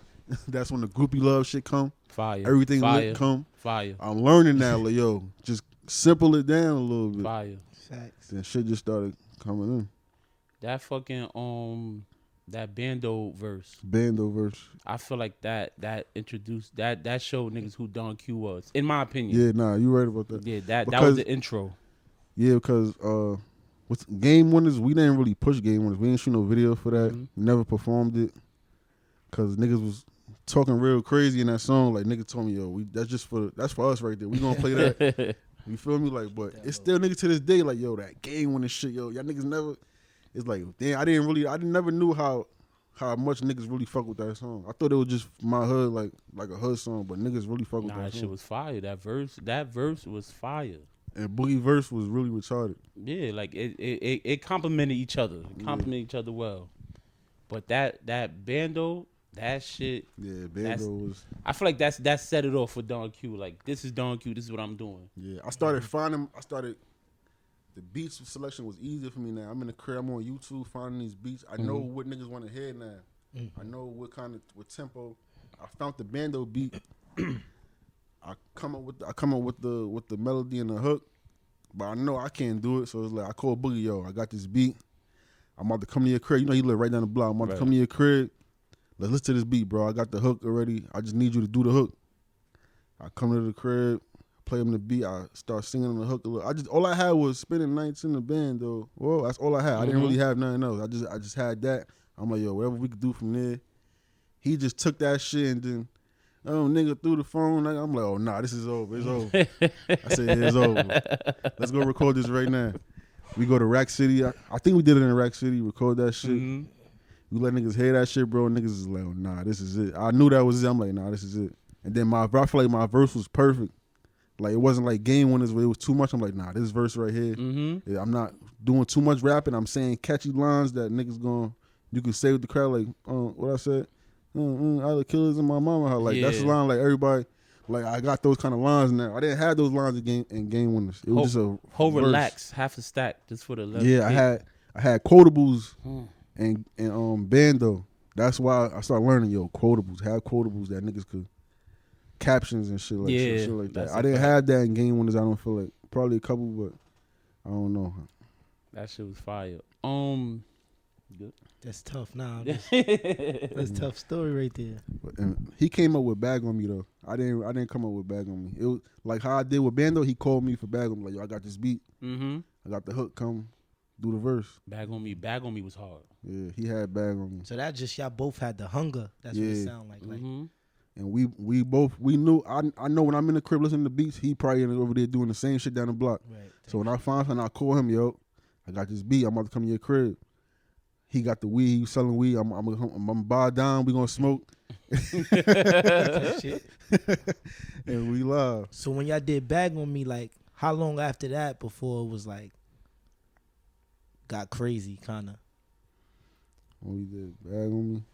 That's when the groupie love shit come. Fire. Everything Fire. lit come. Fire. I'm learning now, like, yo, just simple it down a little bit. Fire. Facts. Then shit just started coming in. That fucking that Bando verse. Bando verse. I feel like that introduced that showed niggas who Don Q was, in my opinion. Yeah, nah, you right about that. Yeah, that was the intro. Yeah, because with Game Winners, we didn't really push Game Winners. We didn't shoot no video for that. Mhm. We never performed it because niggas was talking real crazy in that song. Like niggas told me, yo, that's for us right there. We gonna play that. You feel me? Like, but it's still niggas to this day. Like, yo, that Game Winners shit, yo, y'all niggas never. It's like, damn, I never knew how much niggas really fuck with that song. I thought it was just my hood, like a hood song, but niggas really fuck with that shit song. was fire. That verse was fire. And Boogie verse was really retarded. Yeah, like it complemented each other. It complemented each other well. But that Bando, that shit. Yeah, Bando was. I feel like that set it off for Don Q. Like, this is Don Q. This is what I'm doing. Yeah, the beats selection was easier for me now. I'm in the crib, I'm on YouTube finding these beats. I know what niggas want to hear now. I know what tempo. I found the Bando beat. I come up with the melody and the hook, but I know I can't do it. So it's like I call Boogie, yo, I got this beat. I'm about to come to your crib. You know he live right down the block. I'm about to come to your crib. Let's listen to this beat, bro. I got the hook already. I just need you to do the hook. I come to the crib, play him the beat. I start singing on the hook a little. All I had was spending nights in the band though. Well, that's all I had. I didn't really have nothing else. I just had that. I'm like, yo, whatever we could do from there. He just took that shit and then, nigga threw the phone. I'm like, oh nah, this is over. It's over. I said, yeah, it's over. Let's go record this right now. We go to Rack City. I think we did it in Rack City. Record that shit. We let niggas hear that shit, bro. Niggas is like, oh, nah, this is it. I knew that was it. I'm like, nah, this is it. And then I feel like my verse was perfect. Like, it wasn't like Game Winners where it was too much. I'm like, nah, this verse right here. Yeah, I'm not doing too much rapping. I'm saying catchy lines that niggas you can say with the crowd, like, what I said. All the killers in my mama. Like, that's a line like everybody. Like, I got those kind of lines now. I didn't have those lines in Game Winners. It was just a whole verse. relax, half a stack, just for the left. Yeah, I had quotables and Bando. That's why I started learning, quotables. Have quotables that niggas could captions and shit like shit like that. I didn't have that in Game Winners. I don't feel like probably a couple, but I don't know. That shit was fire. Good. That's tough. Nah, that's a tough story right there. And he came up with Bag on Me though. I didn't come up with Bag on Me. It was like how I did with Bando. He called me for Bag on Me. Like, yo, I got this beat. I got the hook. Come do the verse. Bag on Me was hard. Yeah, he had Bag on Me. So that just y'all both had the hunger. That's what it sound like. And we knew. I know when I'm in the crib listening to beats, he probably over there doing the same shit down the block. Right. So when I find something, I call him, yo, I got this beat. I'm about to come to your crib. He got the weed. He was selling weed. I'm gonna buy down. We gonna smoke. Shit. And we live. So when y'all did Bag on Me, like, how long after that before it was like got crazy, kind of? When we did Bag on Me,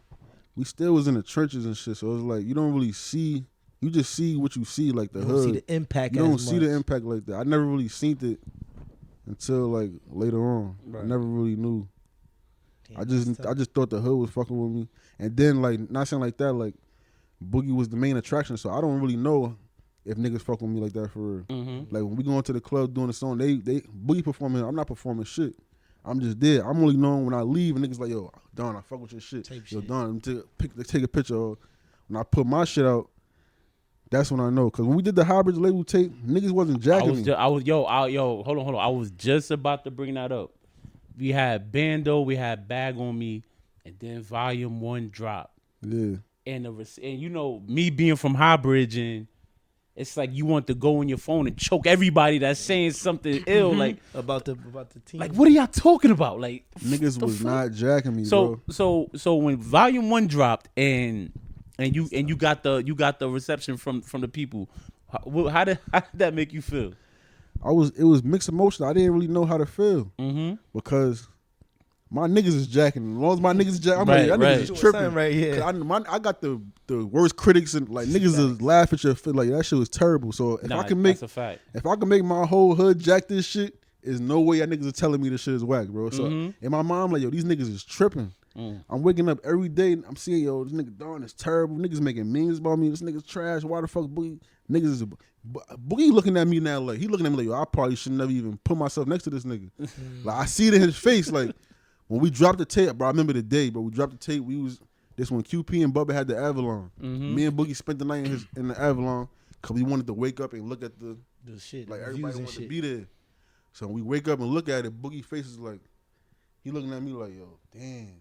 we still was in the trenches and shit. So it was like you don't really see. You just see what you see, like the hood. You don't see the impact. You don't see the impact like that. I never really seen it until like later on. Right. I never really knew. Damn, I just thought the hood was fucking with me, and then like not saying like that, like Boogie was the main attraction, so I don't really know if niggas fuck with me like that for real. Like when we go into the club doing the song, they Boogie performing, I'm not performing shit. I'm just there. I'm only knowing when I leave, and niggas like, yo, Don, I fuck with your shit. Yo, Don, take a picture. Of, when I put my shit out, that's when I know. Cause when we did the Hybrid label tape, niggas wasn't jacking me. Hold on. I was just about to bring that up. We had Bando, we had Bag on Me, and then Volume 1 dropped. Yeah. And you know, me being from Highbridge, and it's like you want to go on your phone and choke everybody that's saying something ill, like about the team. Like, what are y'all talking about? Like, niggas was not jacking me, bro. So when Volume 1 dropped and you got the reception from the people, how did that make you feel? It was mixed emotions. I didn't really know how to feel because my niggas is jacking. As long as my niggas is jacking, I'm like, that niggas is tripping. Right here. I got the worst critics and like niggas is laugh at your fit. Like that shit was terrible. So if I can make my whole hood jack this shit, there's no way y'all niggas are telling me this shit is whack, bro. So in my mind, I'm like, yo, these niggas is tripping. I'm waking up every day and I'm seeing, yo, this nigga Don is terrible. Niggas making memes about me. This nigga's trash. Why the fuck Boogie? Niggas is Boogie looking at me now like he looking at me like, yo, I probably should never even put myself next to this nigga. Like I see it in his face like, when we dropped the tape, bro, I remember the day, bro. We dropped the tape. This when QP and Bubba had the Avalon. Me and Boogie spent the night in the Avalon because we wanted to wake up and look at the shit, like the everybody views and wanted to shit. be there. So we wake up and look at it. Boogie face is like, he looking at me like, yo, damn.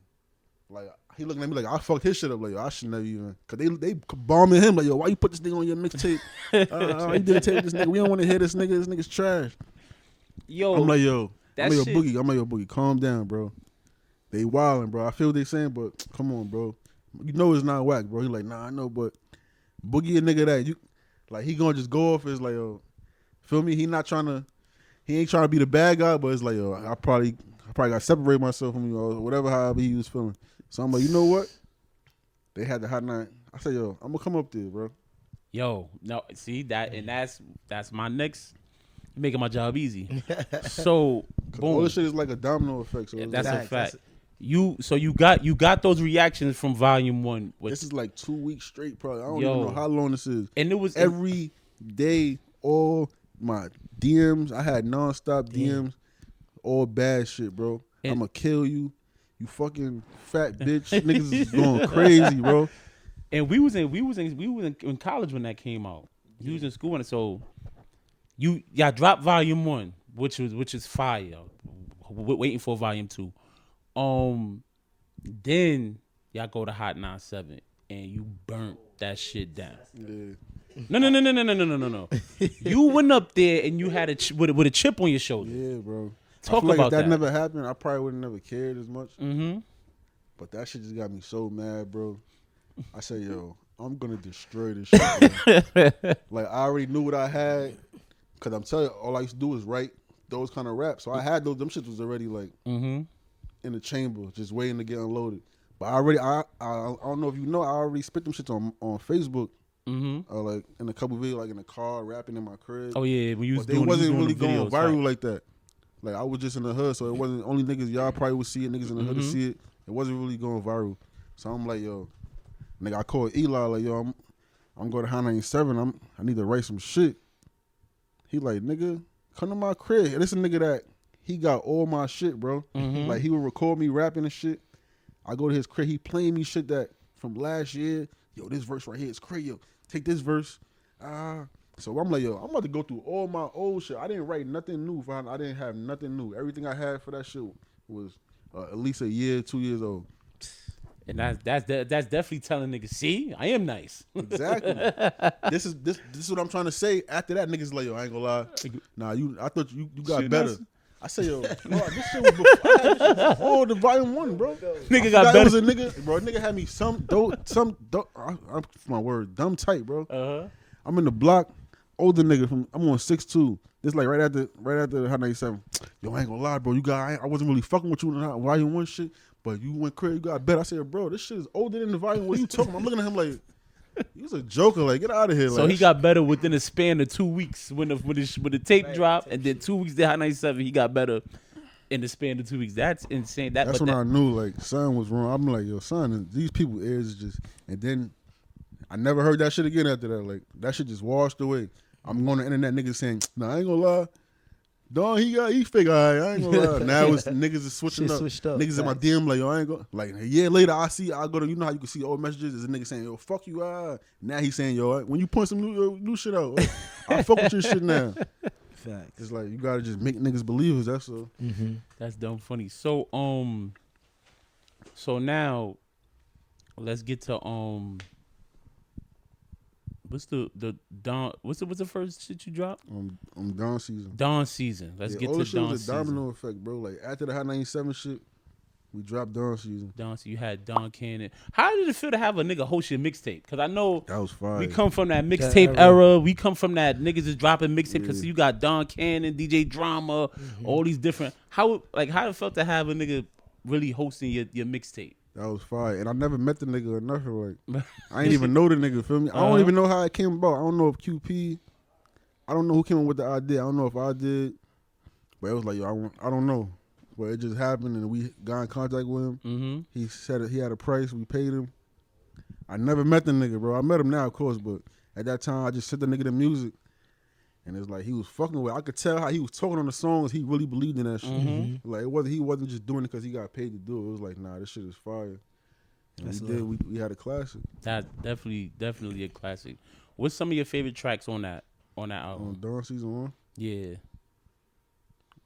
Like he looking at me like I fucked his shit up. Like yo, I should never even. Cause they bombing him like yo, why you put this nigga on your mixtape? You did a tape with this nigga. We don't want to hear this nigga. This nigga's trash. Yo, I'm like yo, that I'm like yo, shit- Boogie. I'm like yo, Boogie. Calm down, bro. They wildin', bro. I feel what they saying, but come on, bro. You know it's not whack, bro. He like, nah, I know, but Boogie a nigga that you like he gonna just go off as like yo, feel me? He ain't trying to be the bad guy, but it's like yo, I probably gotta separate myself from you or whatever however he was feeling. So I'm like, you know what? They had the hot night. I said, yo, I'm gonna come up there, bro. Yo, no, see that, and that's my next. Making my job easy. So All boom, this shit is like a domino effect. So yeah, it's that's like, a fact. You got those reactions from Volume 1. this is like 2 weeks straight, probably. I don't Yo. even know how long this is. And it was Every day, all my DMs, I had nonstop DMs, all bad shit, bro. And- I'ma kill you, you fucking fat bitch. Niggas is going crazy, bro. And we was in college when that came out. He was in school, and so y'all dropped Volume 1, which is fire. Waiting for Volume 2. Then y'all go to Hot 97 and you burnt that shit down. Yeah. No. You went up there and you had with a chip on your shoulder. Yeah, bro. Talk I feel like about if that that. never happened, I probably would have never cared as much. Mm-hmm. But that shit just got me so mad, bro. I said, yo, I'm gonna destroy this shit, bro. Like I already knew what I had, cause I'm telling you, all I used to do was write those kind of raps. So I had those. Them shits was already like in the chamber, just waiting to get unloaded. But I don't know if you know, I already spit them shits on Facebook. Like in a couple videos, like in the car, rapping in my crib. Oh yeah, when you was But they doing, wasn't you was really doing going the videos, viral right. like that. Like I was just in the hood, so it wasn't only niggas y'all probably would see it, niggas in the hood to see it. It wasn't really going viral. So I'm like, yo, nigga, I called Eli like, yo, I'm going to High 97. I need to write some shit. He like, nigga, come to my crib. And this a nigga that he got all my shit, bro. Like he would record me rapping and shit. I go to his crib, he playing me shit that from last year. Yo, this verse right here is crazy. Yo, take this verse. So I'm like, yo, I'm about to go through all my old shit. I didn't write nothing new. I didn't have nothing new. Everything I had for that shit was at least a year, 2 years old. And that's definitely telling niggas, see, I am nice. Exactly. This is what I'm trying to say. After that, niggas like, yo, I ain't gonna lie. Nah, I thought you got Shit, better. nice. I say, yo, this shit was before, I had this shit before the volume 1, bro. Nigga I got forgot better. It was a nigga, bro. A nigga had me my word, dumb tight, bro. I'm in the block, older nigga I'm on 6'2". This like right after the Hot 97. Yo, I ain't gonna lie, bro. I wasn't really fucking with you in the volume 1 shit, but you went crazy. You got better. I said, bro, this shit is older than the volume. What you talking about? I'm looking at him like, he was a joker. Like, get out of here. So like, he got better within a span of 2 weeks when the tape dropped, and then 2 weeks to Hot 97, he got better in the span of 2 weeks. That's insane. That's when I knew like son was wrong. I'm like, yo, son, these people is just. And then I never heard that shit again after that. Like that shit just washed away. I'm on the internet, niggas saying, nah, I ain't gonna lie. Dog, he fake. I ain't gonna lie. Now it's niggas is switching Shit up. switched up, Niggas in my facts. DM like, yo, I ain't gonna. Like a year later, I go to, you know how you can see old messages. There's a nigga saying, yo, fuck you. Now he's saying, yo, when you point some new shit out, I fuck with your shit now. Facts. It's like you gotta just make niggas believers. That's all. That's dumb funny. So now let's get to what's the Dawn? What's the first shit you dropped? Dawn season. Dawn season. Let's get all to this shit Dawn was a season. domino effect, bro. Like after the Hot 97 shit, we dropped Dawn season. Dawn, so you had Don Cannon. How did it feel to have a nigga host your mixtape? Because I know That was fire. we come from that mixtape era. We come from that niggas is dropping mixtape because you got Don Cannon, DJ Drama, all these different. How it felt to have a nigga really hosting your mixtape? That was fire. And I never met the nigga or nothing. Like, I ain't even know the nigga, feel me? I don't even know how it came about. I don't know if QP, I don't know who came up with the idea. I don't know if I did. But it was like, yo, I don't know. But it just happened and we got in contact with him. Mm-hmm. He said he had a price. We paid him. I never met the nigga, bro. I met him now, of course. But at that time, I just sent the nigga the music. And it's like he was fucking with. I could tell how he was talking on the songs. He really believed in that shit. Mm-hmm. Like he wasn't just doing it because he got paid to do it. It was like, nah, this shit is fire. And That's we had a classic. That definitely a classic. What's some of your favorite tracks on that album? Dawn Season 1. Yeah,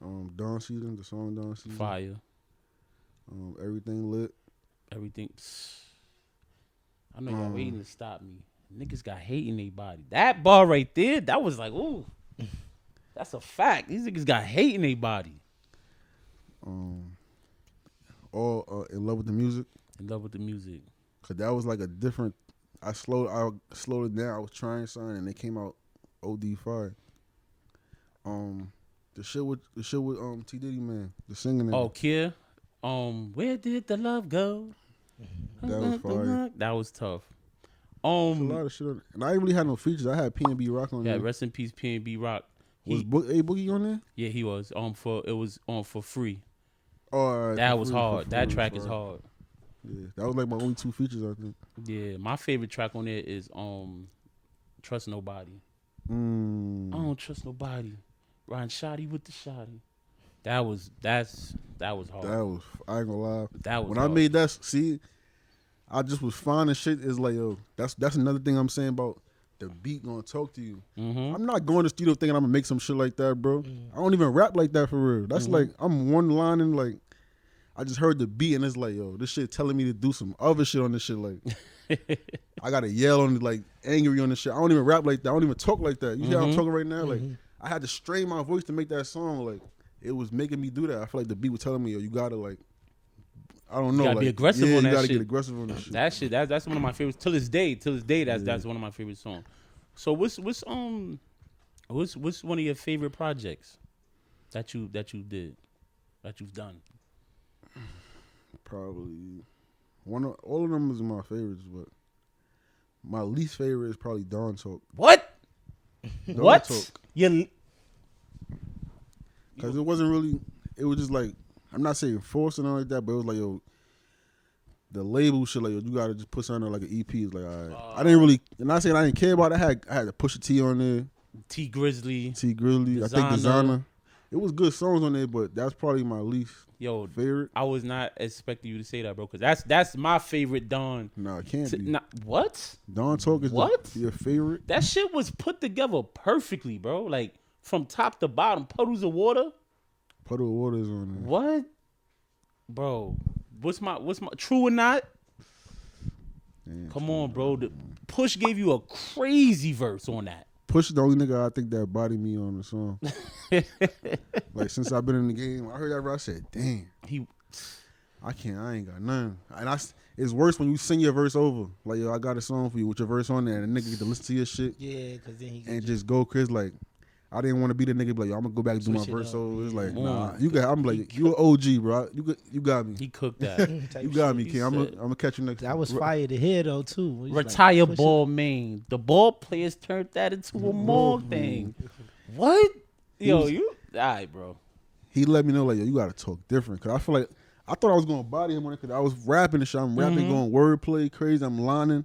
Dawn Season, the song Dawn Season. fire. Everything Lit. Everything. I know y'all waiting to stop me. Niggas got hate in their body. That bar right there, that was like, ooh. That's a fact. These niggas got hate in their body. All In Love with the Music. In love with the music. Cause that was like a different. I slowed it down. I was trying something, and it came out OD fire. The shit with T Diddy, man, the singing. Oh, Kia. Where did the love go? That was fire. That was tough. There's a lot of shit on it. And I didn't really have no features. I had P&B Rock on there. Yeah, rest in peace, P&B Rock. Was Boogie on there? Yeah, he was. It was on for free. Oh, That was hard. That track is hard. Yeah, that was like my only 2 features, I think. Yeah, my favorite track on there is Trust Nobody. I Mm. don't trust nobody. Riding shotty with the shotty. That was hard. That was, I ain't gonna lie. That was when hard. I made that, I just was finding shit. Is like, yo, that's another thing I'm saying about the beat gonna talk to you. Mm-hmm. I'm not going to the studio thinking I'm gonna make some shit like that, bro. I don't even rap like that for real. That's like, I'm one line and like, I just heard the beat and it's like, yo, this shit telling me to do some other shit on this shit. Like, I gotta yell on it, like angry on this shit. I don't even rap like that. I don't even talk like that. You hear how I'm talking right now? Like, I had to strain my voice to make that song. Like, it was making me do that. I feel like the beat was telling me, yo, you gotta like, I don't know. You gotta like, be aggressive on that you gotta shit. get aggressive on this shit. That's one of my favorites. Till this day, that's one of my favorite songs. So what's one of your favorite projects that you've done? Probably all of them is my favorites, but my least favorite is probably Dawn Talk. What? Dawn What? Talk. You Because it wasn't really, it was just like, I'm not saying forced or nothing like that, but it was like, yo, the label shit, like, yo, you gotta just put something on like an EP. It's like, all right. I didn't really, and not saying I didn't care about it. I had to push a T on there. T Grizzly. T Grizzly. I think Designer. It was good songs on there, but that's probably my least favorite. I was not expecting you to say that, bro, because that's my favorite Dawn. No, it can't be. What? Dawn Talk is your favorite? That shit was put together perfectly, bro. Like, from top to bottom, Puddles of Water. Puddle of Water is on there. What? Bro, what's my True or Not? Damn, Come on, bro. The Push gave you a crazy verse on that. Push is the only nigga I think that bodied me on the song. Like, since I've been in the game, I heard that verse, I said, damn. I ain't got none. And it's worse when you sing your verse over. Like, yo, I got a song for you with your verse on there, and the nigga get to listen to your shit. Yeah, because then he and just go crazy. Like, I didn't want to be the nigga, like, yo, I'm gonna go back and do my verse. So it's like, nah, I'm like, you an OG, bro. You got me. He cooked that. You got me, King. I'm gonna catch you next time. That was fire to hear though too. Retire like, ball main. The ball players turned that into a mall thing. What? Yo, you all right, bro. He let me know, like, yo, you gotta talk different. Cause I feel like I thought I was gonna body him on it because I was rapping and shit. I'm rapping, going wordplay crazy. I'm lining.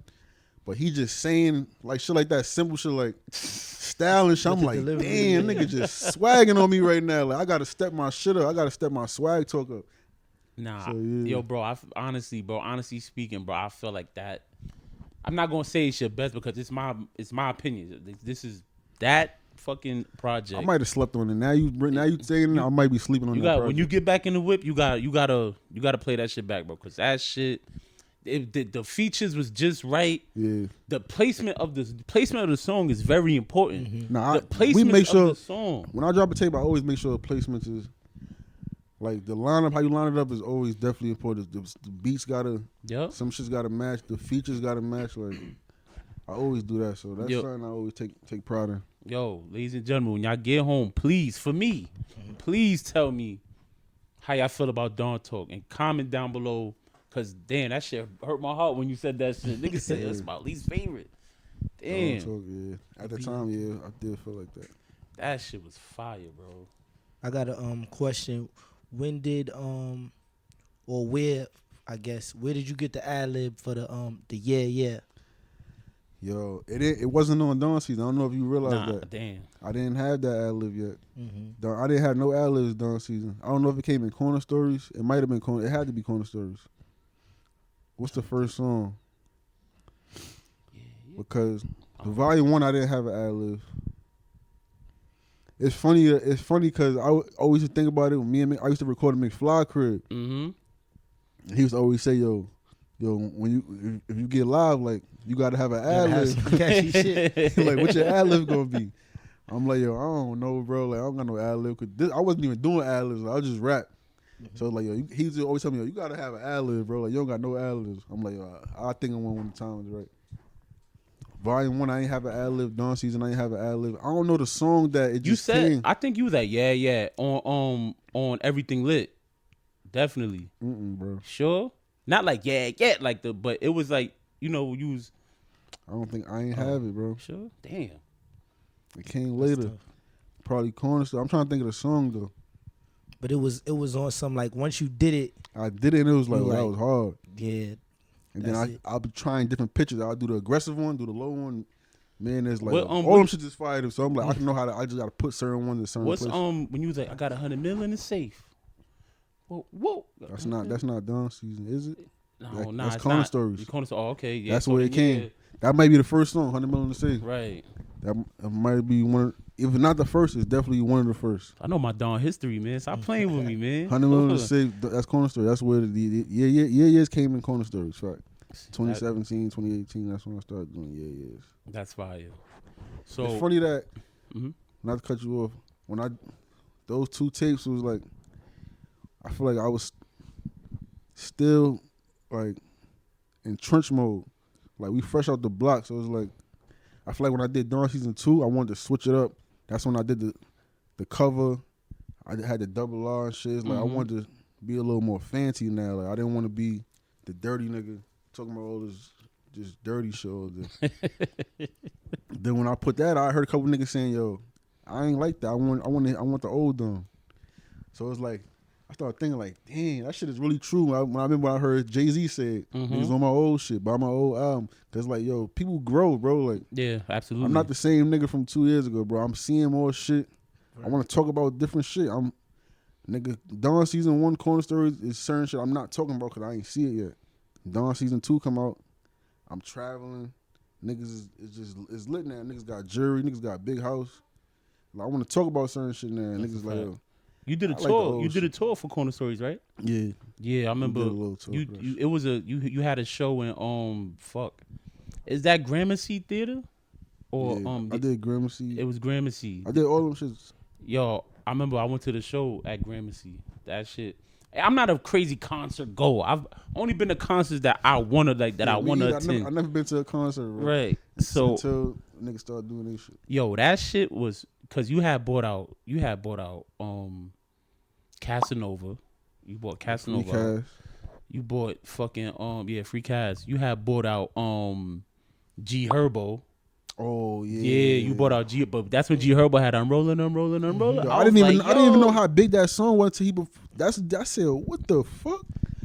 But he just saying like shit like that, simple shit like style and shit. I'm like, damn, nigga just swagging on me right now. Like, I gotta step my shit up. I gotta step my swag talk up. Nah, so, yo, bro. Honestly speaking, bro, I feel like that. I'm not gonna say it's your best because it's my opinion. This is that fucking project. I might have slept on it. Now you saying I might be sleeping on that project. When you get back in the whip, you gotta play that shit back, bro. Cause that shit. The features was just right. Yeah. The placement of the song is very important. Mm-hmm. Nah, the placement make sure, of the song. When I drop a tape, I always make sure the placements is like the lineup. How you line it up is always definitely important. The beats gotta, some shit's gotta match. The features gotta match. Like, I always do that. So that's something I always take pride in. Yo, ladies and gentlemen, when y'all get home, please, for me, please tell me how y'all feel about Dawn Talk and comment down below. Cause damn, that shit hurt my heart when you said that shit. Niggas said that's my least favorite. Damn. Talk, yeah. At the time, I did feel like that. That shit was fire, bro. I got a question. When did or where did you get the ad lib for the yeah? Yo, it wasn't on Dawn season. I don't know if you realized that. Damn. I didn't have that ad lib yet. Mm-hmm. I didn't have no ad libs Dawn season. I don't know if it came in Corner Stories. It might have been Corner. It had to be Corner Stories. What's the first song? Because the volume 1 I didn't have an ad lib. It's funny. It's funny because I always used to think about it. When I used to record a McFly crib. Mm-hmm. He used to always say, "Yo, when if you get live, like you got to have an ad lib." Catchy shit. Like, what your ad lib gonna be? I'm like, yo, I don't know, bro. Like, I don't got no ad lib. I wasn't even doing ad libs. I was just rap. So like, yo, he used to always tell me, yo, you gotta have an ad lib, bro. Like, you don't got no ad libs. I'm like, yo, I think of one when the time is right. Volume 1, I ain't have an ad lib. Dawn season, I ain't have an ad lib. I don't know the song that it just You said, came. I think you was like, yeah, on Everything Lit. Definitely. Bro. Sure? Not like, yeah, like but it was like, you was. I don't think I ain't have it, bro. Sure? Damn. It came later. Probably Corner Store. I'm trying to think of the song, though. But it was on some, like, once you did it. I did it, and it was like, that was hard. Yeah. And then I'll be trying different pitches. I'll do the aggressive one, do the low one. Man, there's like What, all them shit just fired. So I'm like, I can know how to. I just got to put certain ones in certain What's places. when you was like, I got $100 million in the safe. Whoa. That's not Dawn season, is it? No, that's it's Corner not. Stories. Corner Stories. Oh, okay. Yeah. That's so where then, it came. yeah. That might be the first song, 100 million to say. Right. That might be one. If not the first, it's definitely one of the first. I know my Dawn history, man. Stop playing with me, man. 100 million to say. That's Corner Story. That's where the years came in Corner Stories. Right. 2017, 2018. That's when I started doing years. That's fire. So it's funny that mm-hmm. not to cut you off. When those 2 tapes was like, I feel like I was still like in trench mode. Like we fresh out the block, so it was like I feel like when I did Dawn season 2, I wanted to switch it up. That's when I did the cover. I had the double R and shit. It's like I wanted to be a little more fancy now. Like I didn't want to be the dirty nigga talking about all this just dirty shit all day. Then when I put that out, I heard a couple niggas saying, "Yo, I ain't like that. I want the old Dawn." So it's like I started thinking like, "Damn, that shit is really true." When I remember I heard Jay-Z say, "Niggas on my old shit, buy my old album," because like, yo, people grow, bro. Like, yeah, absolutely. I'm not the same nigga from 2 years ago, bro. I'm seeing more shit. Right. I want to talk about different shit. Nigga, Dawn season 1 Corner Stories is certain shit I'm not talking about because I ain't see it yet. Dawn season 2 come out. I'm traveling. Niggas is lit now. Niggas got jewelry. Niggas got big house. Like, I want to talk about certain shit now. Niggas like, yo, you did a tour. You did a tour for Corner Stories, right? Yeah. Yeah, I remember. You had a show in is that Gramercy Theater? Or yeah, I did Gramercy. It was Gramercy. I did all them shits. Yo, I remember I went to the show at Gramercy. That shit. I'm not a crazy concert goer. I've only been to concerts that I wanna attend. I never been to a concert, bro. Right. So until niggas start doing this shit. Yo, that shit was because you had bought out Casanova. You bought Casanova. Free Cash. You bought fucking Free Cash. You had bought out G Herbo. Oh yeah. Yeah, you bought out G, but that's when G Herbo had Unrolling. Yo, I didn't even know how big that song was until I said, what the fuck?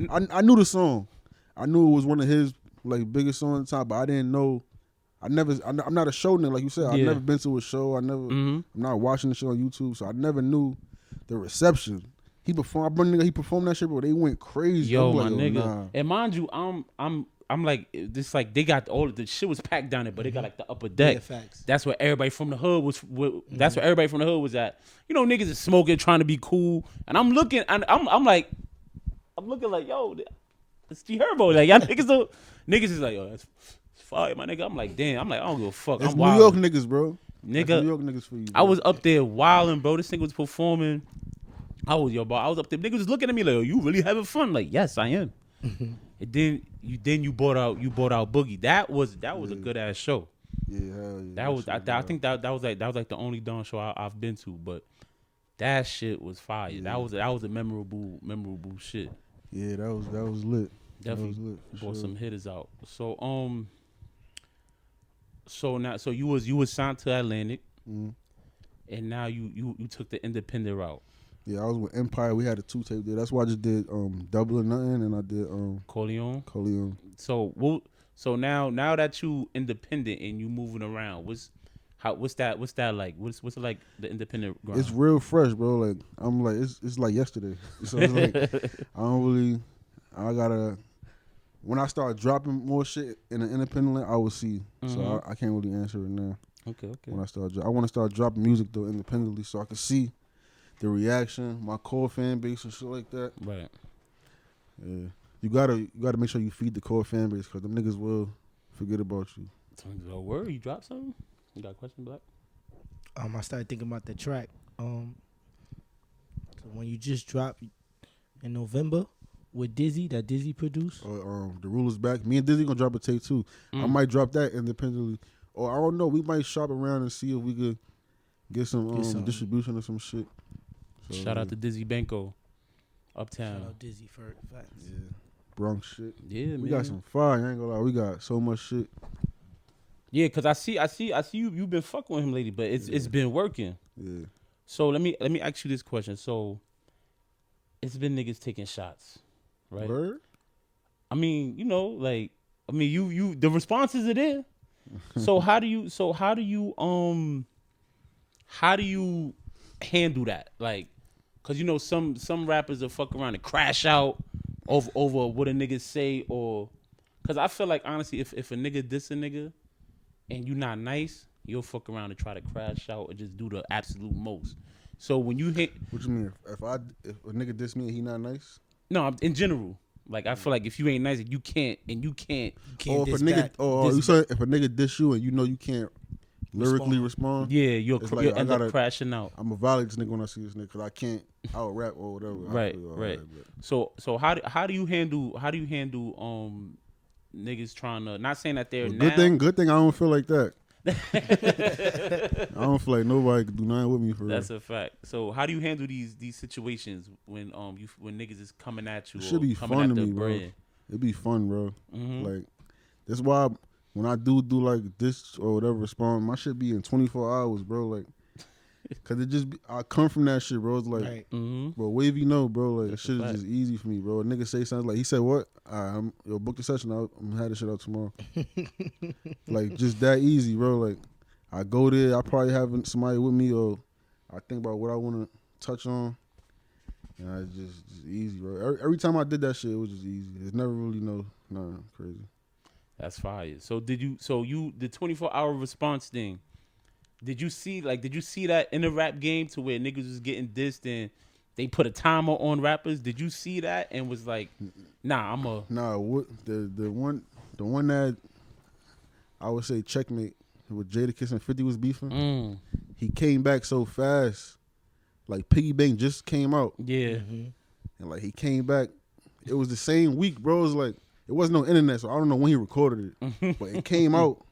I knew the song. I knew it was one of his like biggest songs at the time, but I didn't know. I'm not a show nigga, like you said. I've never been to a show. I'm not watching the show on YouTube, so I never knew the reception. He performed that shit, bro. They went crazy. Yo, my nigga. Nah. And mind you, I'm like this. Like they got all of the shit was packed down there, but they got like the upper deck. Yeah, facts. That's where everybody from the hood was. That's where everybody from the hood was at. You know, niggas is smoking, trying to be cool, and I'm looking, and I'm looking like, yo, it's G Herbo. Like y'all niggas is like, yo, that's fire, my nigga. I'm like, damn. I'm like, I don't give a fuck. That's I'm New wildin'. York niggas, bro. Nigga, That's New York niggas for you. Bro. I was up there wilding, bro. This nigga was performing. I was up there. Niggas was looking at me like, yo, you really having fun? Like, yes, I am. And then you bought out Boogie. That was a good ass show. Yeah, hell yeah. That was I think that was like the only Dawn show I've been to, but that shit was fire. Yeah. That was a memorable shit. Yeah, that was lit. Definitely that was lit, brought sure. some hitters out. So you was signed to Atlantic, and now you took the independent route. Yeah, I was with Empire. We had a 2 tape there. That's why I just did Double or Nothing, and I did Corleone. Corleone. So So now that you independent and you moving around, what's that like? What's it like the independent grind? It's real fresh, bro. Like I'm like it's like yesterday. So it's like I gotta when I start dropping more shit in the independent lane, I will see. So I can't really answer it now. Okay. When I want to start dropping music though independently, so I can see the reaction, my core fan base and shit like that. Right. Yeah, you gotta make sure you feed the core fan base because them niggas will forget about you. So word, you drop something? You got a question, Black? I started thinking about the track. So when you just dropped in November with Dizzy, that Dizzy produced. Or the Ruler's Back. Me and Dizzy gonna drop a tape too. I might drop that independently, or I don't know. We might shop around and see if we could get some distribution or some shit. So, Shout out to Dizzy Banco, Uptown. Shout out Dizzy for facts. Yeah, Bronx shit. Yeah, man. We got some fire. I ain't gonna lie. We got so much shit. Yeah, cause I see you been fucking with him lately, but it's been working. Yeah. So let me ask you this question. So it's been niggas taking shots, right? Word? I mean, you the responses are there. So how do you handle that? Like, cause some rappers will fuck around and crash out over what a nigga say, or cause I feel like honestly if a nigga diss a nigga and you not nice, you'll fuck around and try to crash out or just do the absolute most. So when you hit, What you mean? If a nigga diss me and he not nice? no, in general, like I feel like if you ain't nice, you can't Or if a nigga, back. you say if a nigga diss you and you know you can't lyrically respond. yeah, you'll It's like, end I up gotta- crashing out. I'm gonna violate this nigga when I see this nigga because I can't out rap or whatever. I Right, feel all right. but- So how do you handle niggas trying to, not saying that they're Well, now. good thing I don't feel like that. I don't feel like nobody could do nothing with me for real. That's a fact. So how do you handle these situations when when niggas is coming at you? It should be coming fun at to the me, bro. bread? It'd be fun, bro. Mhm. Like that's why when I do like this or whatever respond, my shit be in 24 hours, bro. Like, cause it just I come from that shit, bro. It's like, Right. bro, wavy no, bro. Like that That's a shit is fact. just easy for me, bro. A nigga say something like he said what? I'm book the session out. I'm gonna have this shit out tomorrow. Like just that easy, bro. Like I go there, I probably having somebody with me or I think about what I want to touch on. And it's just easy, bro. Every time I did that shit, it was just easy. It's never really nothing crazy. That's fire. So the 24-hour response thing, did you see that in the rap game to where niggas was getting dissed and they put a timer on rappers? Did you see that and was like, nah, what the one that I would say checkmate with Jadakiss and 50 was beefing. He came back so fast, like Piggy Bank just came out, yeah. and like he came back. It was the same week, bro. It was like it wasn't no internet, so I don't know when he recorded it, but it came out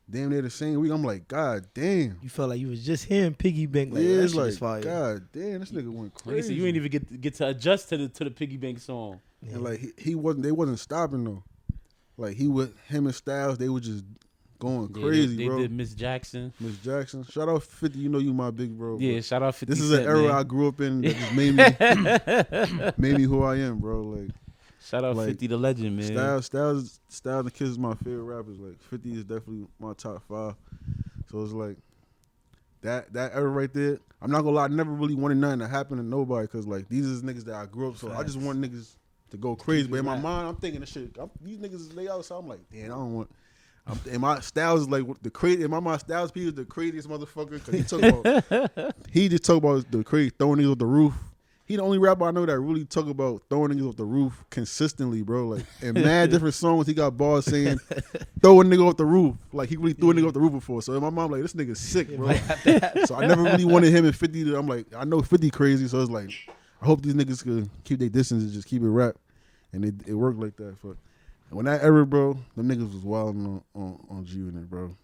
damn near the same week. I'm like, God damn. You felt like you was just hearing Piggy Bank. Like, Yeah, that it's shit like is fire. God damn, this nigga went Like I crazy. said, you ain't even get to adjust to the Piggy Bank song. And like they wasn't stopping though. Like him and Styles, they were just going crazy, they bro. did Miss Jackson. Miss Jackson, shout out 50. You know you my big bro. Yeah, but shout out 50 this is an Cent, era man. I grew up in that just made me who I am, bro. Like Shout out like, 50 the legend, man. Styles and Kiss is my favorite rappers. Like 50 is definitely my top 5. So it's like that era right there. I'm not gonna lie, I never really wanted nothing to happen to nobody because like these is niggas that I grew up. So I just want niggas to go crazy. But in my mind, I'm thinking this shit. These niggas is lay out, so I'm like, damn, I don't want. And my Styles is like the crazy. In my mind, Styles P is the craziest motherfucker because he just talk about the crazy throwing niggas off the roof. He the only rapper I know that really talk about throwing niggas off the roof consistently, bro. Like in mad different songs, he got bars saying throw a nigga off the roof. Like he really threw a nigga off the roof before. So in my mom like this nigga's sick, bro. So I never really wanted him and 50. I'm like I know 50 crazy, so it's like I hope these niggas could keep their distance and just keep it rap, and it worked like that. But when that era, bro, them niggas was wilding on G Unit, bro.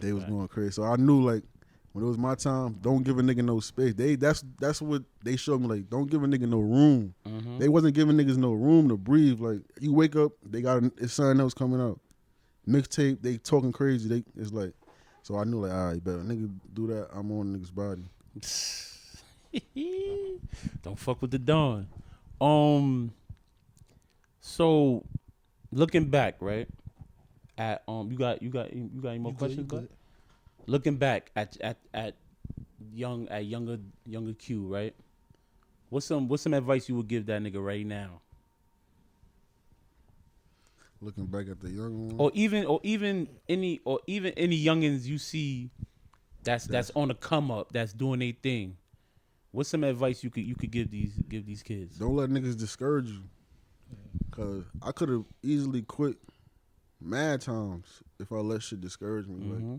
They was going crazy. So I knew like when it was my time, don't give a nigga no space. That's what they showed me. Like, don't give a nigga no room. They wasn't giving niggas no room to breathe. Like, you wake up, they got it's something else coming out. Mixtape, they talking crazy. It's like, so I knew like, all right, better nigga do that. I'm on niggas body. Don't fuck with the Dawn. So looking back, right? At you got any more questions, bud? Looking back at younger Q, right? What's some advice you would give that nigga right now? Looking back at the young one, Or even any youngins you see that's on the come up, that's doing their thing. What's some advice you could give these kids? don't let niggas discourage you. Cause I could have easily quit mad times if I let shit discourage me. Mm-hmm.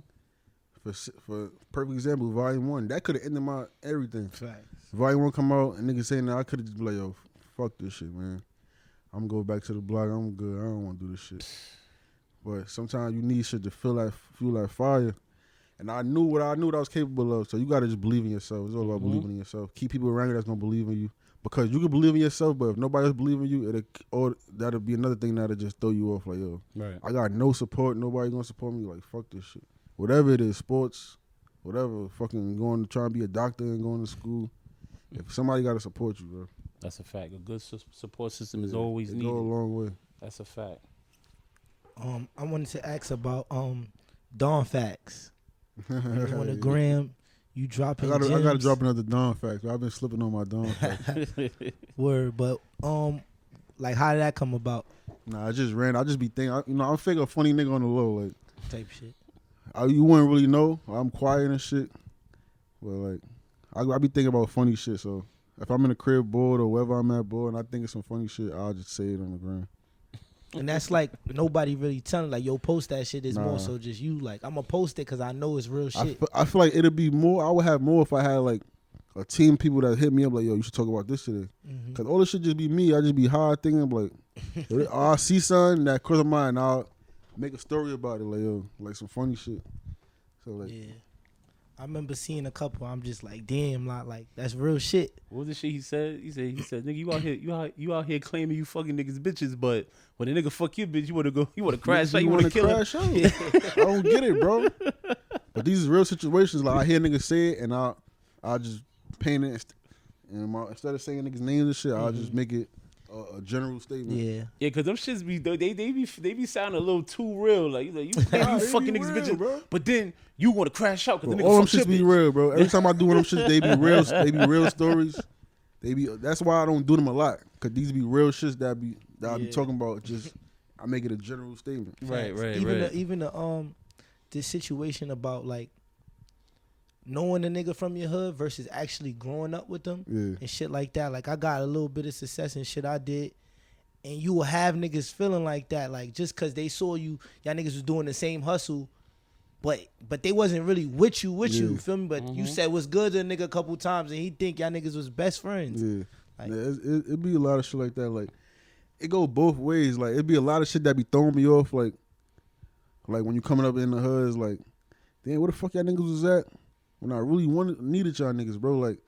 Like for perfect example, Volume 1, that could have ended my everything. Facts. Volume 1 come out and niggas saying that, I could have just be like, yo, fuck this shit, man. I'm gonna go back to the block. I'm good. I don't want to do this shit. But sometimes you need shit to feel like fire. And I knew what I was capable of. So you gotta just believe in yourself. It's all about believing in yourself. Keep people around you that's gonna believe in you. Because you can believe in yourself, but if nobody else believe in you, that'll be another thing that'll just throw you off. Like, yo, Right. I got no support. Nobody gonna support me. Like, fuck this shit. Whatever it is, sports, whatever. Fucking going to try and be a doctor and going to school. If somebody gotta support you, bro. That's a fact. A good support system is always it needed. go a long way. That's a fact. I wanted to ask about Dawn Facts. On the gram, you dropping I gotta gems. drop another Dawn fact. I've been slipping on my Dawn facts. Word, but like how did that come about? Nah, I just ran. I just be thinking. I'm figure a funny nigga on the low. Like, Type shit. you wouldn't really know. I'm quiet and shit. But like, I be thinking about funny shit. So if I'm in the crib bored or wherever I'm at bored and I think of some funny shit, I'll just say it on the ground. And that's like nobody really telling like, yo, post that shit. Is Nah. more so just you. Like, I'm gonna post it because I know it's real shit. I feel like it'd be more. I would have more if I had like a team of people that hit me up like, yo, you should talk about this today. Cause all this shit just be me. I just be hard thinking like, I'll see something that cross my mind. I'll make a story about it. Like, yo, like some funny shit. So like, Yeah. I remember seeing a couple. I'm just like, damn, like that's real shit. What was the shit he said? He said, nigga, you out here claiming you fucking niggas bitches, but when a nigga fuck your bitch, you wanna crash out, you wanna kill him. crash out. I don't get it, bro. But these is real situations. Like I hear niggas say it, and I just paint it, and instead of saying niggas names and shit, I'll just make it a general statement. Yeah. Yeah, cause them shits they be sounding a little too real. Like you fucking niggas real, bitches, bro. but then you wanna crash out because the All them nigga fuck your shits be bitch. real, bro. Every time I do one of them shits, they be real. They be real stories. That's why I don't do them a lot. Cause these be real shits that I be talking about. Just I make it a general statement. Right. Even the situation about like knowing a nigga from your hood versus actually growing up with them and shit like that. Like I got a little bit of success and shit I did, and you will have niggas feeling like that, like just cause they saw y'all niggas was doing the same hustle, but they wasn't really with you, feel me? But you said what's good to a nigga a couple times, and he think y'all niggas was best friends. Yeah, Like, it be a lot of shit like that. Like it go both ways. Like it be a lot of shit that be throwing me off. Like when you coming up in the hood, it's like, damn, where the fuck y'all niggas was at when I really needed y'all niggas, bro? Like,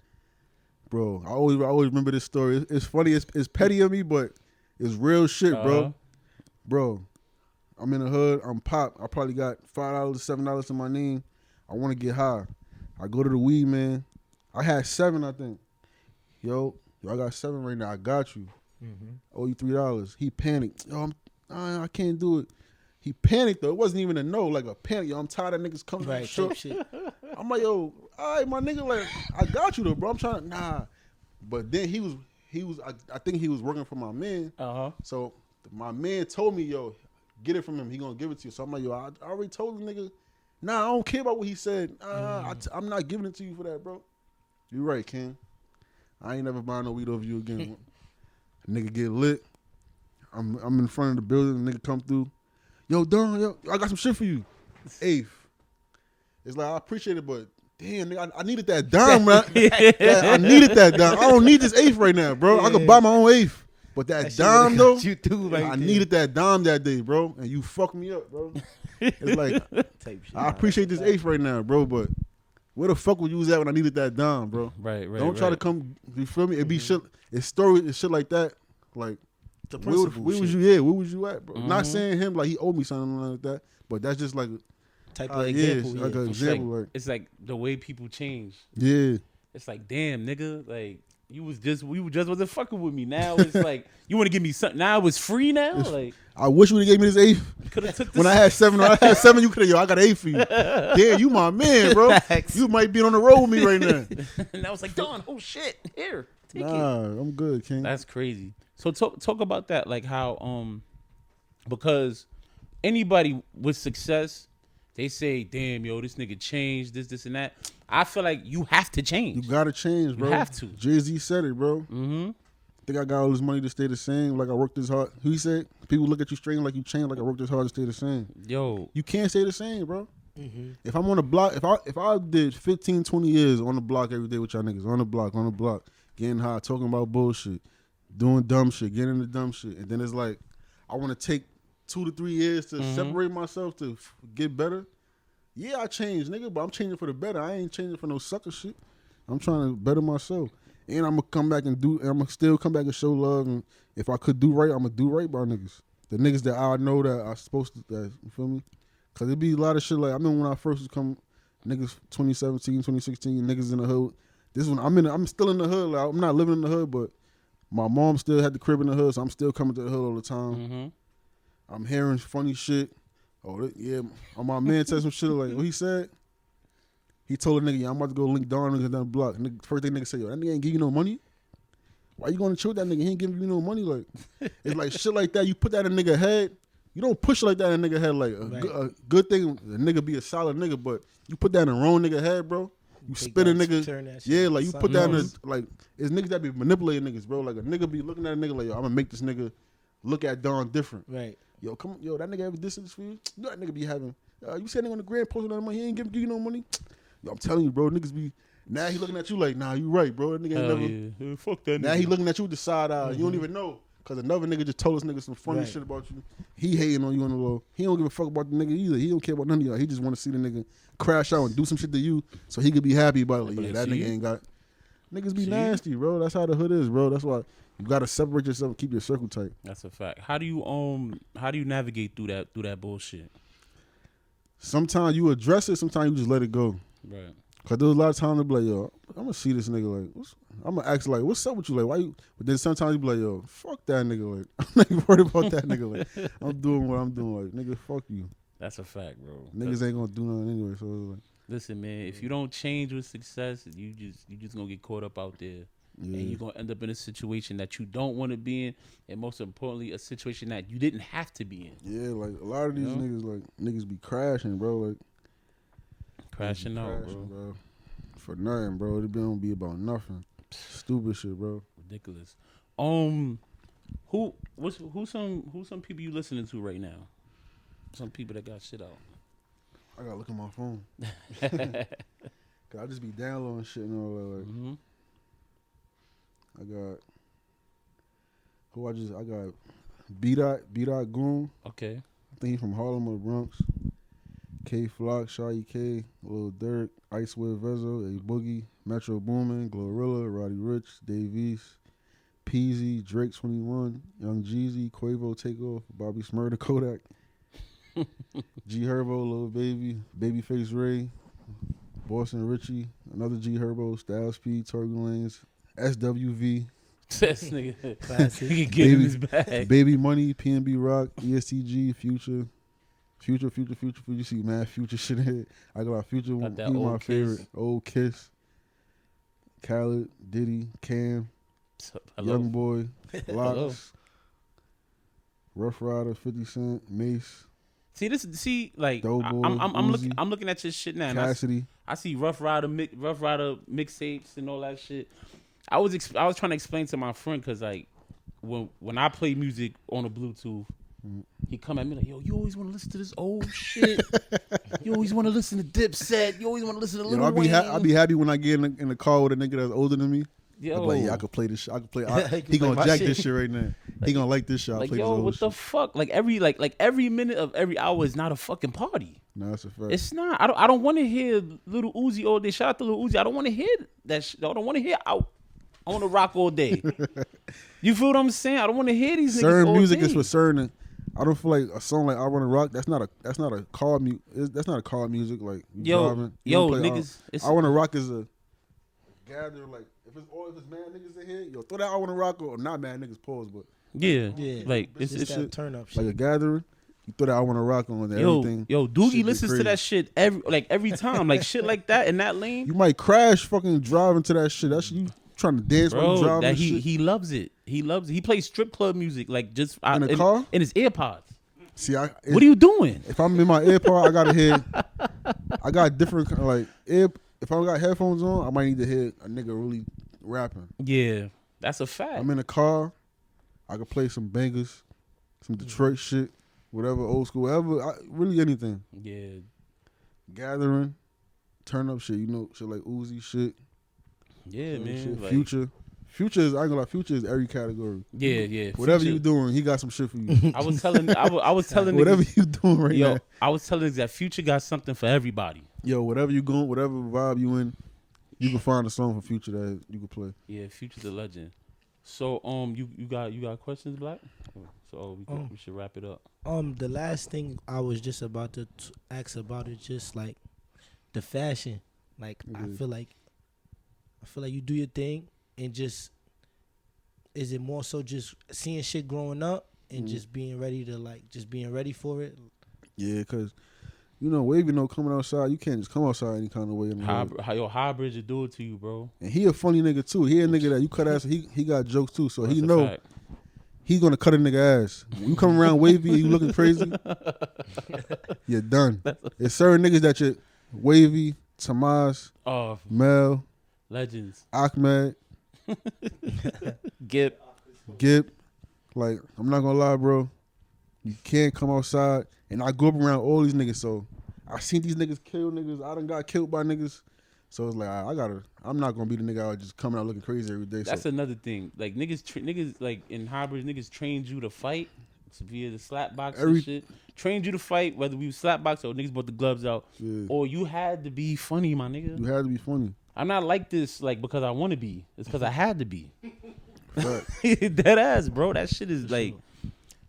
bro, I always remember this story. It's funny. It's petty of me, but it's real shit, bro. Bro, I'm in the hood. I'm pop. I probably got $5, $7 in my name. I want to get high. I go to the weed man. I had 7, I think. Yo, I got 7 right now. I got you. I owe you $3. He panicked. Yo, I can't do it. He panicked though. It wasn't even a no, like a panic. Yo, I'm tired of niggas coming. right, type shit. I'm like, yo, all right, my nigga, like, I got you though, bro. I'm trying to, nah. But then he was, I think he was working for my man. So my man told me, yo, get it from him. He gonna give it to you. So I'm like, yo, I already told the nigga, nah, I don't care about what he said. I'm not giving it to you for that, bro. You right, Ken. I ain't never buying no weed off you again. Nigga get lit. I'm in front of the building. The nigga come through. Yo, Don, yo, I got some shit for you. 8th. It's like, I appreciate it, but damn, nigga, I needed that dime, man. I needed that dime. I don't need this 8th right now, bro. I could buy my own 8th. But that dime, though, you too, right I needed that dime that day, bro. And you fucked me up, bro. It's like, type shit. I appreciate this 8th right now, bro, but where the fuck would you was at when I needed that dime, bro? Right. Don't try to come, you feel me? It be shit, it's story, it's shit like that. Like, The where principle was shit. you? Yeah, where was you at, bro? Not saying him like he owed me something like that, but that's just like type of yeah, example. like an example. Like, It's like the way people change. yeah, It's like, damn, nigga, like You just wasn't fucking with me. Now it's like you want to give me something. Now it's free now. Like I wish you would have gave me this eighth. could have took this. When I had 7, you could have. Yo, I got 8 for you. Damn, you my man, bro. You might be on the road with me right now. And I was like, Don, oh shit, here, take it. I'm good, King. That's crazy. So talk about that, like how because anybody with success, they say, damn, yo, this nigga changed, this and that. I feel like you have to change. You gotta change, bro. You have to. Jay-Z said it, bro. Mm-hmm. Think I got all this money to stay the same? Like I worked this hard. He said, people look at you strange like you changed. Like I worked this hard to stay the same. Yo, you can't stay the same, bro. Mm-hmm. If I'm on the block, if I did 15, 20 years on the block every day with y'all niggas, on the block, getting high, talking about bullshit, doing dumb shit, getting into dumb shit, and then it's like I want to take 2 to 3 years to separate myself to get better. Yeah, I changed, nigga, but I'm changing for the better. I ain't changing for no sucker shit. I'm trying to better myself. And I'm gonna come back and I'm gonna still come back and show love. And if I could do right, I'm gonna do right by niggas. The niggas that I know that are supposed to, you feel me? Cause it be a lot of shit like, I remember when I first was coming, niggas 2017, 2016, niggas in the hood. This one, I'm still in the hood. Like, I'm not living in the hood, but my mom still had the crib in the hood, so I'm still coming to the hood all the time. mm-hmm. I'm hearing funny shit. Yeah, my man said some shit like, what he said? He told a nigga, yeah, I'm about to go link Don niggas down the block. Nigga, first thing nigga said, yo, that nigga ain't give you no money? Why you going to chill with that nigga? He ain't giving you no money. Like, it's like shit like that. You put that in a nigga head. You don't push like that in a nigga head. Like, a good thing, a nigga be a solid nigga, but you put that in the wrong nigga head, bro. You spit a nigga. Yeah, like, you put that in a, like, it's niggas that be manipulating niggas, bro. Like, a nigga be looking at a nigga like, yo, I'm gonna make this nigga look at Don different. Right. Yo, come on, yo, that nigga have a distance for you? You know that nigga be having, you said nigga on the gram posting no money, he ain't give you no money? Yo, I'm telling you, bro, niggas be, now he looking at you like, nah, you right, bro. That nigga ain't never. Yeah. Fuck that nigga. Now he looking at you with the side eye. You don't even know. Because another nigga just told this nigga some funny shit about you. He hating on you on the low. He don't give a fuck about the nigga either. He don't care about none of y'all. He just want to see the nigga crash out and do some shit to you so he could be happy about it. Like, yeah, that nigga ain't got. Niggas be nasty, bro. That's how the hood is, bro. That's why you gotta separate yourself and keep your circle tight. That's a fact. How do you navigate through that bullshit? Sometimes you address it, sometimes you just let it go. Right. Cause there was a lot of times to be like, yo, I'm gonna see this nigga like, I'm gonna ask like, what's up with you? Like, why you? But then sometimes you be like, yo, fuck that nigga. Like, I'm not even worried about that nigga. Like, I'm doing what I'm doing. Like, nigga, fuck you. That's a fact, bro. Niggas ain't gonna do nothing anyway. So like, listen, man, if you don't change with success, you just gonna get caught up out there. Yeah. And you're gonna end up in a situation that you don't want to be in, and most importantly, a situation that you didn't have to be in. Yeah, like a lot of these niggas be crashing, bro. Like crashing out, bro. For nothing, bro. It don't be about nothing. Stupid shit, bro. Ridiculous. Who some people you listening to right now? Some people that got shit out. I gotta look at my phone. Cause I just be downloading shit and all that. Like, I got B. Goon. Okay. I think he from Harlem or the Bronx. K Flock, Shawty K, Lil Durk, Icewear Vezo, A Boogie, Metro Boomin, Glorilla, Roddy Rich, Dave East, Peasy, Drake 21, Young Jeezy, Quavo Takeoff, Bobby Smurda, Kodak, G Herbo, Lil Baby, Babyface Ray, Boston Richie, another G Herbo, Styles P, Turbulence, SWV. This nigga classic. He can get in his bag. Baby Money, PNB Rock, ESTG, Future. Future. You see mad Future shit in here. I got Future. He my favorite. Old Kiss. Khaled, Diddy, Cam, Young Boy, Locks, Rough Rider, 50 Cent, Mace. Like Doughboy, I'm looking at your shit now. Cassidy. I see Rough Rider mixtapes and all that shit. I was trying to explain to my friend because like when I play music on the Bluetooth, he come at me like, yo, you always want to listen to this old shit. You always want to listen to Dipset. You always want to listen to Lil Wayne. I'll be happy when I get in the car with a nigga that's older than me. Yo. I'm like, yeah, I could play this shit. I could play. He gonna jack this shit right now. He gonna like this shit. Like, yo, what the fuck? Like every minute of every hour is not a fucking party. No, that's a fact. It's not. I don't want to hear Lil Uzi all day. Shout out to Lil Uzi. I don't want to hear that shit. I don't want to hear Out. I want to rock all day. You feel what I'm saying? I don't want to hear these niggas certain all music day. is for certain. I don't feel like a song like I Wanna Rock. That's not a car music. That's not a car music. Like niggas. I Wanna Rock is a gather, like, if it's mad niggas in here, yo, throw that I wanna rock or not mad niggas, pause, but. Yeah. Like it's that shit, turn up shit. like a gathering. You throw that I wanna rock on and everything. Yo, Doogie listens to that shit every time. Like shit like that in that lane. You might crash fucking driving to that shit. That's you trying to dance while you driving. That shit. he loves it. He loves it. He plays strip club music like just in the car in his AirPods. See, what are you doing? If I'm in my AirPod, I gotta hear. I got different like if I got headphones on, I might need to hear a nigga really rapping. Yeah, that's a fact. I'm in the car, I can play some bangers, some Detroit shit, whatever, old school, whatever, really anything. Yeah, gathering, turn up shit, shit like Uzi shit. Yeah, man. Shit. Like, Future is, I ain't gonna lie, Future is every category. Yeah. Whatever Future, you doing, he got some shit for you. I was telling whatever niggas, you doing right now. I was telling niggas that Future got something for everybody. Yo, whatever you going, whatever vibe you in, you can find a song for Future that you can play. Yeah, Future's a legend. So you got questions, Black? So we should wrap it up. The last thing I was just about to ask about is just like the fashion. Like I feel like you do your thing and just is it more so just seeing shit growing up and just being ready for it? Yeah, cause Wavy coming outside. You can't just come outside any kind of way. Hybrid will do it to you, bro. And he a funny nigga too. He a nigga that you cut ass. He got jokes too, so That's he a know fact. he gonna cut a nigga ass. When you come around Wavy and you looking crazy, you're done. It's certain niggas that you Wavy, Tomas, Mel, legends, Ahmed, Gip. Like, I'm not gonna lie, bro. You can't come outside. And I grew up around all these niggas, so I seen these niggas kill niggas. I done got killed by niggas. So it's like, I'm not gonna be the nigga out just coming out looking crazy every day. That's another thing. Like niggas like in hybrids, niggas trained you to fight via the slap box and shit. Trained you to fight, whether we slap box or niggas brought the gloves out. Yeah. Or you had to be funny, my nigga. You had to be funny. I'm not like this like because I want to be. It's because I had to be. Dead ass, bro. That shit is like.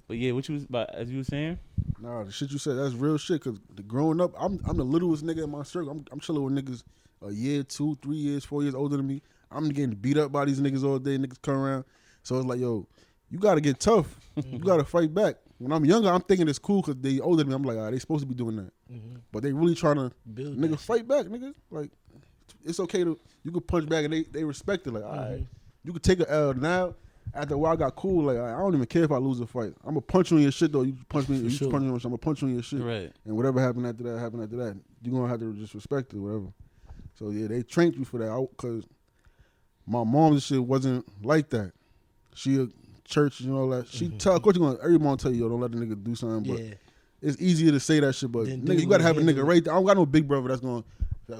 But yeah, what you was about as you were saying? Nah, the shit you said, that's real shit. Cause growing up, I'm the littlest nigga in my circle. I'm chilling with niggas a year, 2, 3 years, 4 years older than me. I'm getting beat up by these niggas all day. Niggas come around. So it's like, yo, you gotta get tough. You gotta fight back. When I'm younger, I'm thinking it's cool because they older than me. I'm like, they supposed to be doing that. But they really trying to nigga fight back, nigga. Like, it's okay you can punch back and they respect it. Like, all right, you can take a L now. After a while, I got cool. Like, I don't even care if I lose a fight. I'm gonna punch you in your shit though. You punch me, punch me. I'm gonna punch you in your shit. Right. And whatever happened after that, you're gonna have to just respect it, whatever. So yeah, they trained you for that. Cause my mom's shit wasn't like that. She a church, that. She tell, of course every mom tell you, yo, don't let the nigga do something. But it's easier to say that shit. But nigga, you gotta have a nigga right there. I don't got no big brother that's going,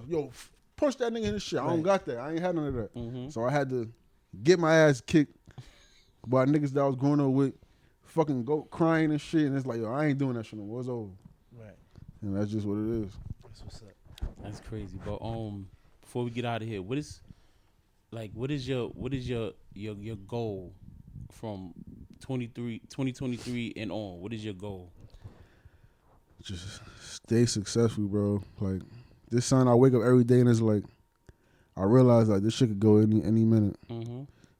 yo, punch that nigga in his shit. I don't got that. I ain't had none of that. So I had to get my ass kicked by niggas that I was growing up with, fucking go crying and shit, and it's like, yo, I ain't doing that shit no more. It's over. Right. And that's just what it is. That's what's up. That's crazy. But before we get out of here, what is your goal from 2023 and on? What is your goal? Just stay successful, bro. Like, this sign, I wake up every day and it's like, I realize like this shit could go any minute.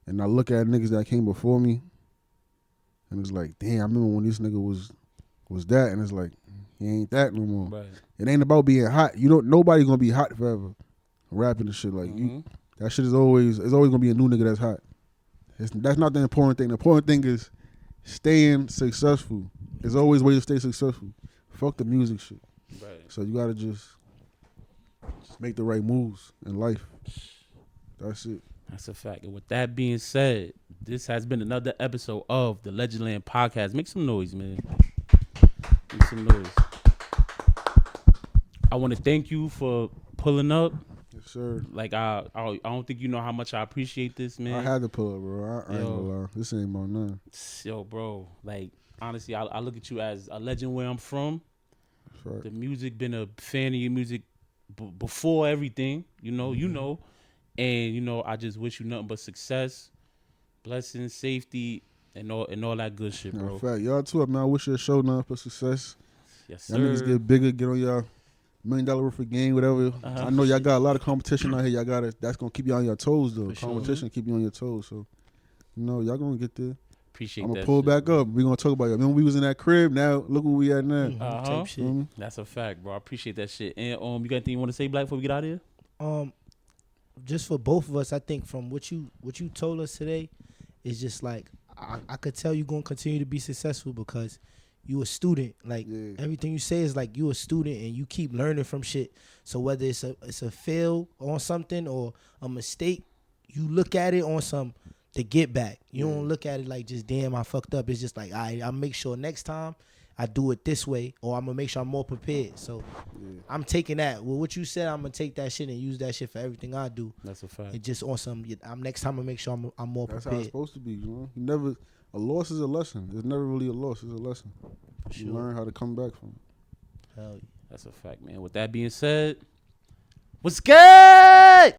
And I look at niggas that came before me, and it's like, damn, I remember when this nigga was that, and it's like, he ain't that no more. Right. It ain't about being hot. Nobody gonna be hot forever. Rapping and shit like that shit is always gonna be a new nigga that's hot. That's not the important thing. The important thing is staying successful. There's always ways to stay successful. Fuck the music shit. Right. So you gotta just make the right moves in life. That's it. That's a fact. And with that being said, this has been another episode of the Legendland Podcast. Make some noise, man. Make some noise. I want to thank you for pulling up. Yes, sir. Like, I don't think you know how much I appreciate this, man. I had to pull up, bro. I ain't gonna lie. This ain't about nothing. Yo, bro. Like, honestly, I look at you as a legend where I'm from. That's right. The music, been a fan of your music before everything. You know. And, I just wish you nothing but success, blessings, safety, and all that good shit, bro. In fact, y'all too, man. I wish your show nothing but success. Yes, sir. Y'all niggas get bigger, get on y'all $1 million worth of game, whatever. I know y'all got a lot of competition out here. That's gonna keep you on your toes though. For Competition keep you on your toes. So, y'all gonna get there. Appreciate I'm that. gonna pull back up. We're gonna talk about it. Remember we was in that crib. Now look where we at now. Type shit. That's a fact, bro. I appreciate that shit. And you got anything you want to say, Black, before we get out of here? Just for both of us, I think from what you told us today, is just like I could tell you gonna continue to be successful because you a student. Like everything you say is like you a student and you keep learning from shit. So whether it's a fail on something or a mistake, you look at it on some to get back. You don't look at it like just damn I fucked up. It's just like I'll make sure next time I do it this way, or I'm gonna make sure I'm more prepared. So I'm taking that. Well, what you said, I'm gonna take that shit and use that shit for everything I do. That's a fact. And just on some, next time I make sure I'm more That's prepared. how it's supposed to be. You never a loss is a lesson. It's never really a loss. It's a lesson. You learn how to come back from it. Hell yeah. That's a fact, man. With that being said, what's good?